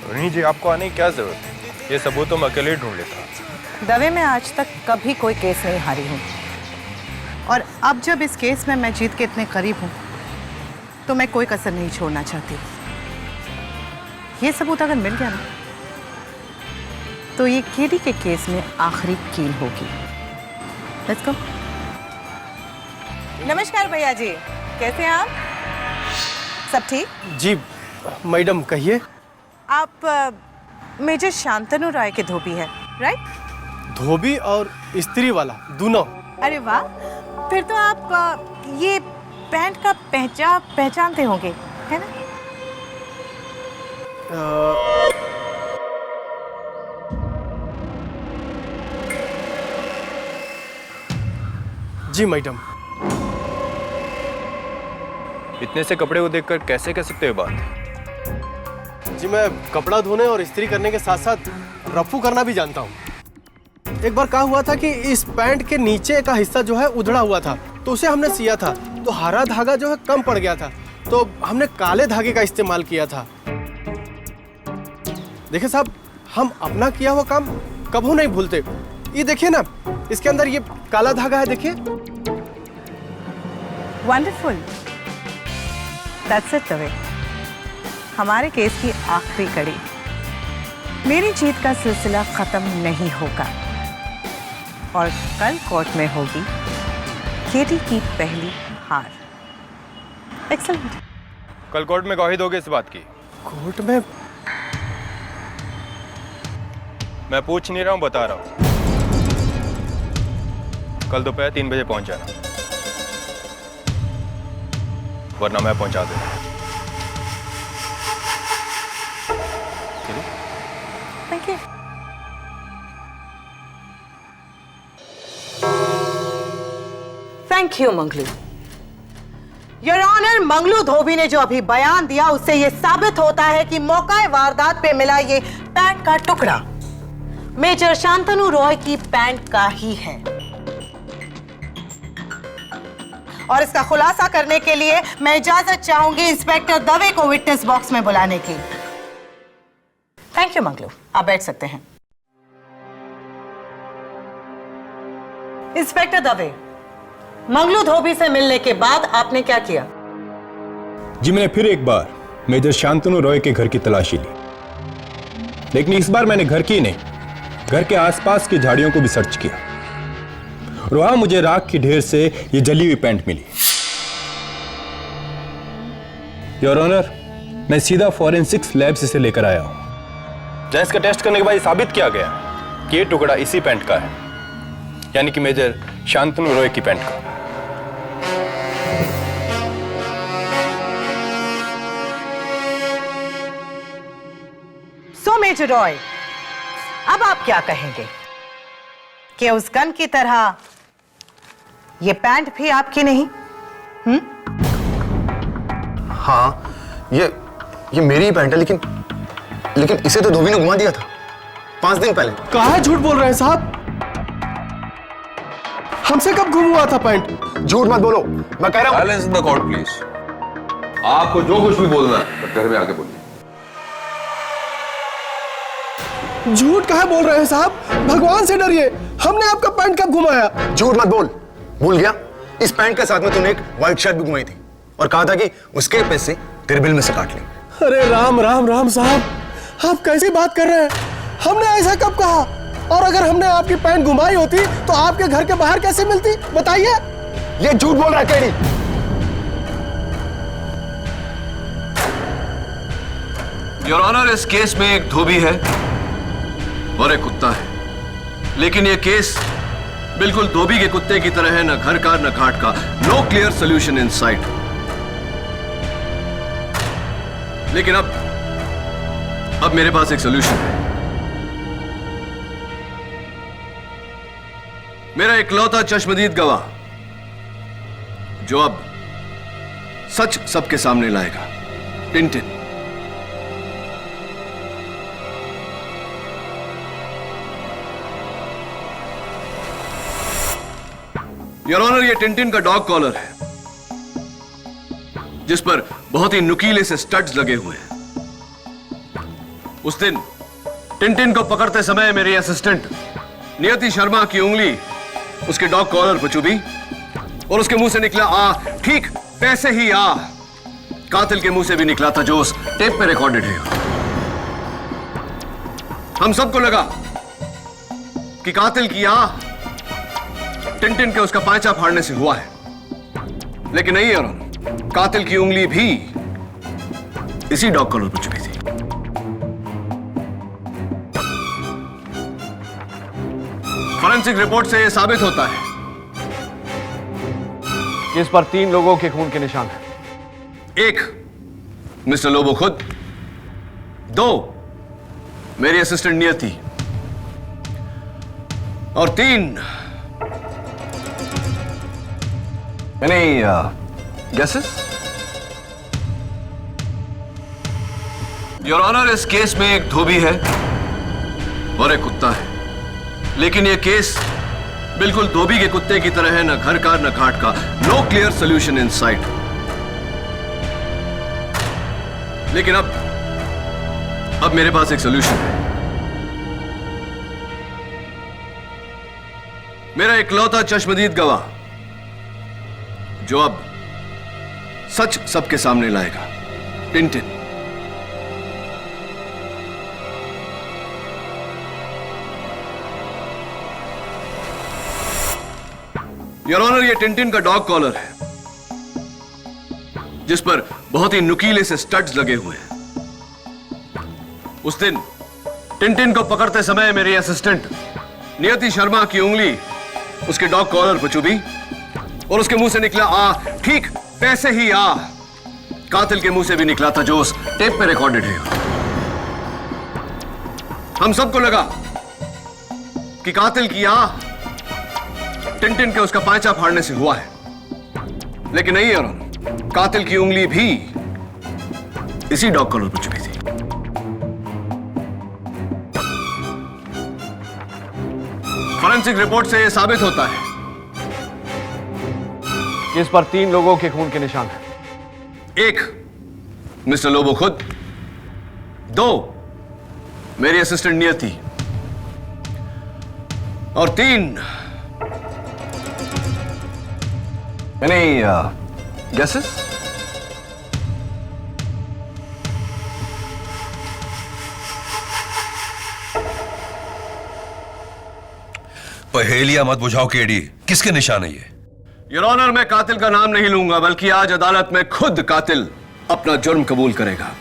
रोहिणी जी, आपको आने की क्या जरूरत है? ये सबूत तो मैं अकेले ही ढूंढ लेता। दवे में आज तक कभी कोई केस नहीं हारी हूँ, और अब जब इस केस में मैं जीत के इतने करीब हूँ तो मैं कोई कसर नहीं छोड़ना चाहती। ये सबूत अगर मिल गया ना तो ये केडी के केस में आखिरी कील होगी। Let's go. नमस्कार भैया जी, कैसे हैं आप? सब ठीक? जी मैडम कहिए। आप मेजर शांतनु राय के धोबी है, राइट? धोबी और स्त्री वाला दोनों। अरे वाह, फिर तो आप ये पैंट का पहचानते होंगे, है ना? जी मैडम। इतने से कपड़े को देखकर कैसे कह सकते हो बात? जी मैं कपड़ा धोने और इस्त्री करने के साथ साथ रफू करना भी जानता हूँ। एक बार क्या हुआ था कि इस पैंट के नीचे का हिस्सा जो है उधड़ा हुआ था, तो उसे हमने सिया था तो हरा धागा जो है कम पड़ गया था, तो हमने काले धागे का इस्तेमाल किया था। देखिए साहब, हम अपना किया हुआ काम कभी नहीं भूलते। ये देखिए ना, इसके अंदर ये काला धागा है, देखिए। Wonderful, that's it Dave. हमारे केस की आखिरी कड़ी, मेरी जीत का सिलसिला खत्म नहीं होगा और कल कोर्ट में होगी केडी की पहली हार। एक्सेलेंट। कल कोर्ट में गवाही दोगे इस बात की? कोर्ट में? मैं पूछ नहीं रहा हूं, बता रहा हूं। कल दोपहर 3 बजे पहुंच जाना, वरना मैं पहुंचा दूंगा। Thank you. Thank you Manglu. Your honour, Manglu धोबी ने जो अभी बयान दिया उससे यह साबित होता है कि मौका वारदात पे मिला ये पैंट का टुकड़ा मेजर शांतनु रॉय की पैंट का ही है। और इसका खुलासा करने के लिए मैं इजाजत चाहूंगी इंस्पेक्टर दवे को विटनेस बॉक्स में बुलाने की। थैंक यू मंगलू, आप बैठ सकते हैं। इंस्पेक्टर दवे, मंगलू धोबी से मिलने के बाद आपने क्या किया? जी मैंने फिर एक बार मेजर शांतनु रॉय के घर की तलाशी ली, लेकिन इस बार मैंने घर की नहीं, घर के आसपास की झाड़ियों को भी सर्च किया। और वहां मुझे राख की ढेर से ये जली हुई पैंट मिली। योर ऑनर, मैं सीधा फॉरेंसिक्स लैब से इसे लेकर आया हूं, जहां इसका टेस्ट करने के बाद ये साबित किया गया कि ये टुकड़ा इसी पैंट का है, यानी कि मेजर शांतनु रॉय की पैंट का। सो मेजर रॉय, अब आप क्या कहेंगे कि उस गन की तरह ये पैंट भी आपकी नहीं? हाँ, ये मेरी ही पैंट है, लेकिन इसे तो धोबी ने घुमा दिया था 5 दिन पहले। कहाँ झूठ बोल रहे हैं साहब? हमसे कब गुम हुआ था पैंट? झूठ मत बोलो, मैं कह रहा हूं। Silence in the court please. आपको जो कुछ भी बोलना है घर में आके बोलिए। झूठ कहाँ बोल रहे हैं साहब? भगवान से डरिए, हमने आपका पैंट कब घुमाया? झूठ मत बोल, भूल गया? इस पैंट के साथ में तूने एक व्हाइट शर्ट भी घुमाई थी और कहा था कि उसके पैसे तेरे बिल में से काट ले। अरे राम राम राम साहब, आप कैसी बात कर रहे हैं? हमने ऐसा कब कहा? और अगर हमने आपकी पैंट घुमाई होती तो आपके घर के बाहर कैसे मिलती, बताइए। ये झूठ बोल रहा है केडी। योर ऑनर, इस केस में एक धोबी है और एक कुत्ता है, लेकिन यह केस बिल्कुल धोबी के कुत्ते की तरह है, न घर का न घाट का। No clear solution in sight. लेकिन अब मेरे पास एक सोल्यूशन है। मेरा इकलौता चश्मदीद गवाह जो अब सच सबके सामने लाएगा, टिंटिन। योर ऑनर, ये टिंटिन का डॉग कॉलर है, जिस पर बहुत ही नुकीले से स्टड्स लगे हुए हैं। उस दिन टिंटिन को पकड़ते समय मेरी असिस्टेंट नियति शर्मा की उंगली उसके डॉग कॉलर पर चुभी और उसके मुंह से निकला आ, ठीक वैसे ही आ कातिल के मुंह से भी निकला था, जो उस टेप में रिकॉर्डेड है। हम सबको लगा कि कातिल की आ टिंटिन के उसका पांचा फाड़ने से हुआ है, लेकिन नहीं यार, कातिल की उंगली भी इसी डॉग कॉलर पर चुभी थी। फॉरेंसिक रिपोर्ट से यह साबित होता है कि इस पर 3 लोगों के खून के निशान हैं। 1 मिस्टर लोबो खुद, 2 मेरी असिस्टेंट नियति और 3 Any guesses? योर ऑनर, इस केस में एक धोबी है और एक कुत्ता है, लेकिन यह केस बिल्कुल धोबी के कुत्ते की तरह है, न घर का न घाट का। No clear solution in sight. लेकिन अब मेरे पास एक सोल्यूशन है। मेरा इकलौता चश्मदीद गवाह जो अब सच सबके सामने लाएगा, टिंटिन। योर ऑनर, ये टिंटिन का डॉग कॉलर है, जिस पर बहुत ही नुकीले से स्टड्स लगे हुए हैं। उस दिन टिंटिन को पकड़ते समय मेरी असिस्टेंट नियति शर्मा की उंगली उसके डॉग कॉलर पर चुभी और उसके मुंह से निकला आ, ठीक वैसे ही आ कातिल के मुंह से भी निकला था, जो उस टेप में रिकॉर्डेड है। हम सबको लगा कि कातिल की आ टिंटिन के उसका पांचा फाड़ने से हुआ है, लेकिन नहीं योर ऑनर, कातिल की उंगली भी इसी डॉग कॉलर पर चुकी थी। फॉरेंसिक रिपोर्ट से यह साबित होता है कि इस पर 3 लोगों के खून के निशान हैं। 1 मिस्टर लोबो खुद, 2 मेरी असिस्टेंट नियति, और 3 नहीं गेसेस? पहेलियां मत बुझाओ केडी, किसके निशान है ये? योर ऑनर, मैं कातिल का नाम नहीं लूंगा, बल्कि आज अदालत में खुद कातिल अपना जुर्म कबूल करेगा।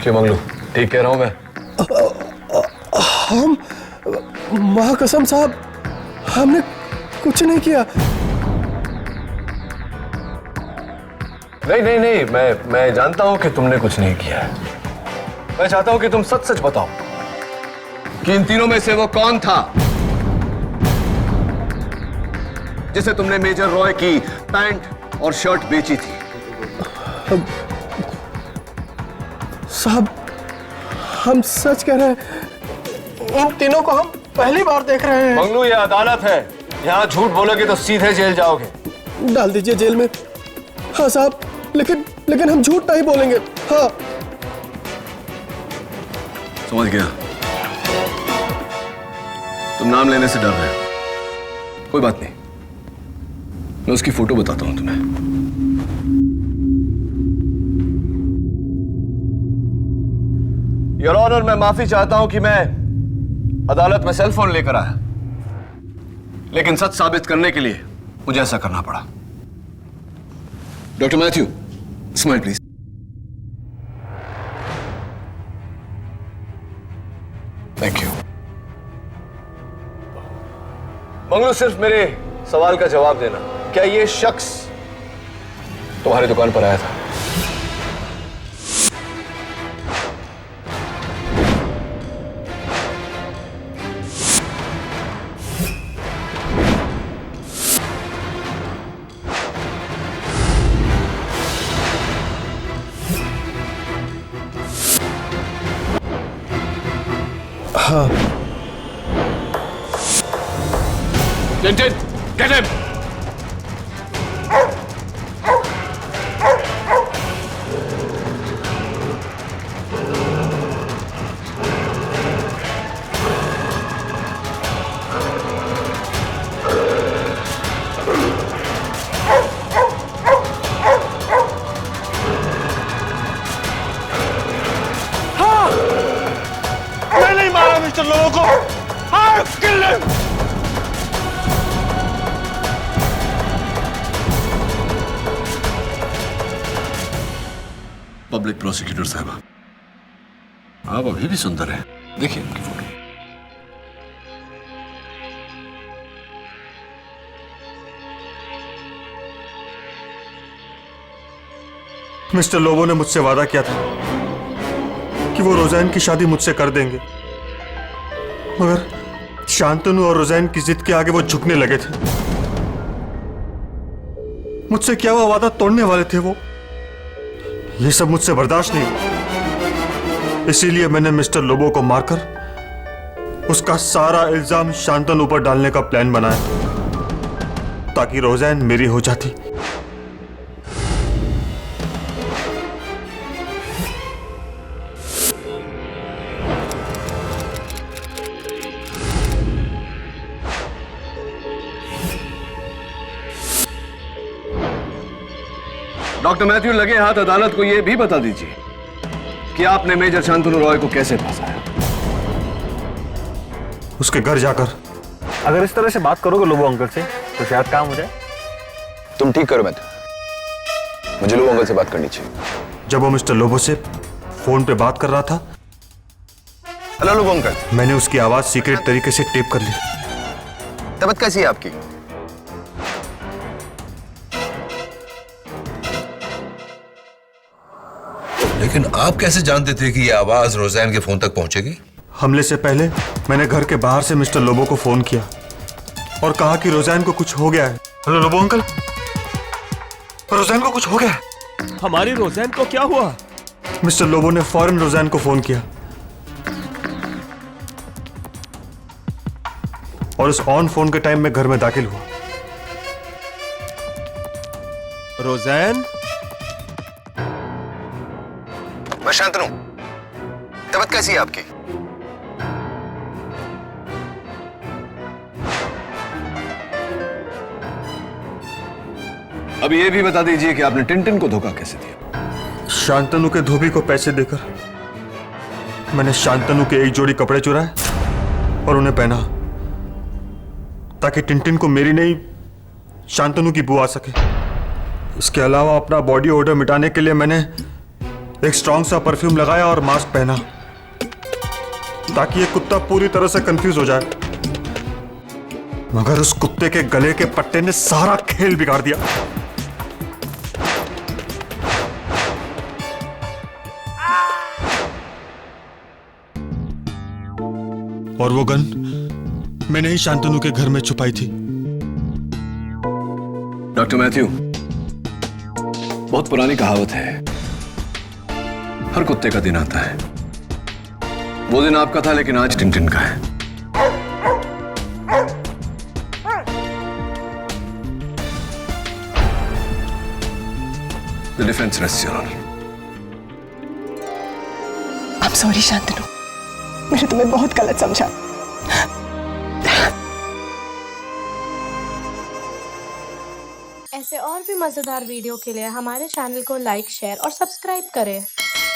क्यों मंगलू, ठीक कह रहा हूं मैं? हम महाकसम साहब, हमने कुछ नहीं किया। नहीं, मैं जानता हूं कि तुमने कुछ नहीं किया है। मैं चाहता हूं कि तुम सच सच बताओ कि इन तीनों में से वो कौन था जिसे तुमने मेजर रॉय की पैंट और शर्ट बेची थी? साहब, हम सच कह रहे हैं, इन तीनों को हम पहली बार देख रहे हैं। मंगलू, ये अदालत है, यहां झूठ बोलोगे तो सीधे जेल जाओगे। डाल दीजिए जेल में। हाँ साहब, लेकिन हम झूठ नहीं बोलेंगे। हाँ, समझ गया। तुम नाम लेने से डर रहे हो, कोई बात नहीं, मैं उसकी फोटो बताता हूं तुम्हें। योर ऑनर, मैं माफी चाहता हूं कि मैं अदालत में सेल फोन लेकर आया, लेकिन सच साबित करने के लिए मुझे ऐसा करना पड़ा। Doctor Matthew, smile please. Thank you. Manglu, सिर्फ मेरे सवाल का जवाब देना, क्या ये शख्स तुम्हारी दुकान पर आया था? हाँ। Tintin, get him! हाँ! मैं नहीं मारा मिस्टर लोगों को। हाँ, किल हिम! पब्लिक प्रोसिक्यूटर साहब, आप अभी भी सुंदर हैं, देखिए उनकी फोटो। मिस्टर लोबो ने मुझसे वादा किया था कि वो रोज़ैन की शादी मुझसे कर देंगे, मगर शांतनु और रोज़ैन की जिद के आगे वो झुकने लगे थे। मुझसे क्या हुआ वादा तोड़ने वाले थे वो। ये सब मुझसे बर्दाश्त नहीं हुआ, इसीलिए मैंने मिस्टर लोबो को मारकर उसका सारा इल्जाम शांतनु पर डालने का प्लान बनाया ताकि रोज़ैन मेरी हो जाती। डॉक्टर मैथ्यू, लगे हाथ अदालत को यह भी बता दीजिए कि आपने मेजर शांतनु रॉय को कैसे फंसाया। उसके घर जाकर। अगर इस तरह से बात करोगे लोबो अंकल से तो शायद काम हो जाए। तुम ठीक करो मैथ्यू, मुझे लोबो अंकल से बात करनी चाहिए। जब वो मिस्टर लोबो से फोन पे बात कर रहा था, हेलो लोबो अंकल, मैंने उसकी आवाज सीक्रेट तरीके से टेप कर ली। तबीयत कैसी है आपकी? लेकिन आप कैसे जानते थे कि यह आवाज रोज़ैन के फोन तक पहुंचेगी? हमले से पहले मैंने घर के बाहर से मिस्टर लोबो को फोन किया और कहा कि रोज़ैन को कुछ हो गया है। हेलो लोबो अंकल, रोज़ैन को कुछ हो गया? हमारी रोज़ैन को क्या हुआ? मिस्टर लोबो ने फौरन रोज़ैन को फोन किया और उस ऑन फोन के टाइम में घर में दाखिल हुआ। रोज़ैन? मैं शांतनु। तबीयत कैसी है आपकी? अब ये भी बता दीजिए कि आपने टिनटिन को धोखा कैसे दिया? शांतनु के धोबी को पैसे देकर मैंने शांतनु के एक जोड़ी कपड़े चुराए और उन्हें पहना ताकि टिनटिन को मेरी नहीं शांतनु की बू आ सके। इसके अलावा अपना बॉडी ओडर मिटाने के लिए मैंने एक स्ट्रॉन्ग सा परफ्यूम लगाया और मास्क पहना ताकि ये कुत्ता पूरी तरह से कंफ्यूज हो जाए, मगर उस कुत्ते के गले के पट्टे ने सारा खेल बिगाड़ दिया। और वो गन मैंने ही शांतनु के घर में छुपाई थी। डॉक्टर मैथ्यू, बहुत पुरानी कहावत है, हर कुत्ते का दिन आता है। वो दिन आपका था लेकिन आज टिनटिन का है। The defense rests, Your Honor. I'm sorry Shantanu, मैंने तुम्हें बहुत गलत समझा। ऐसे और भी मजेदार वीडियो के लिए हमारे चैनल को लाइक, शेयर और सब्सक्राइब करें।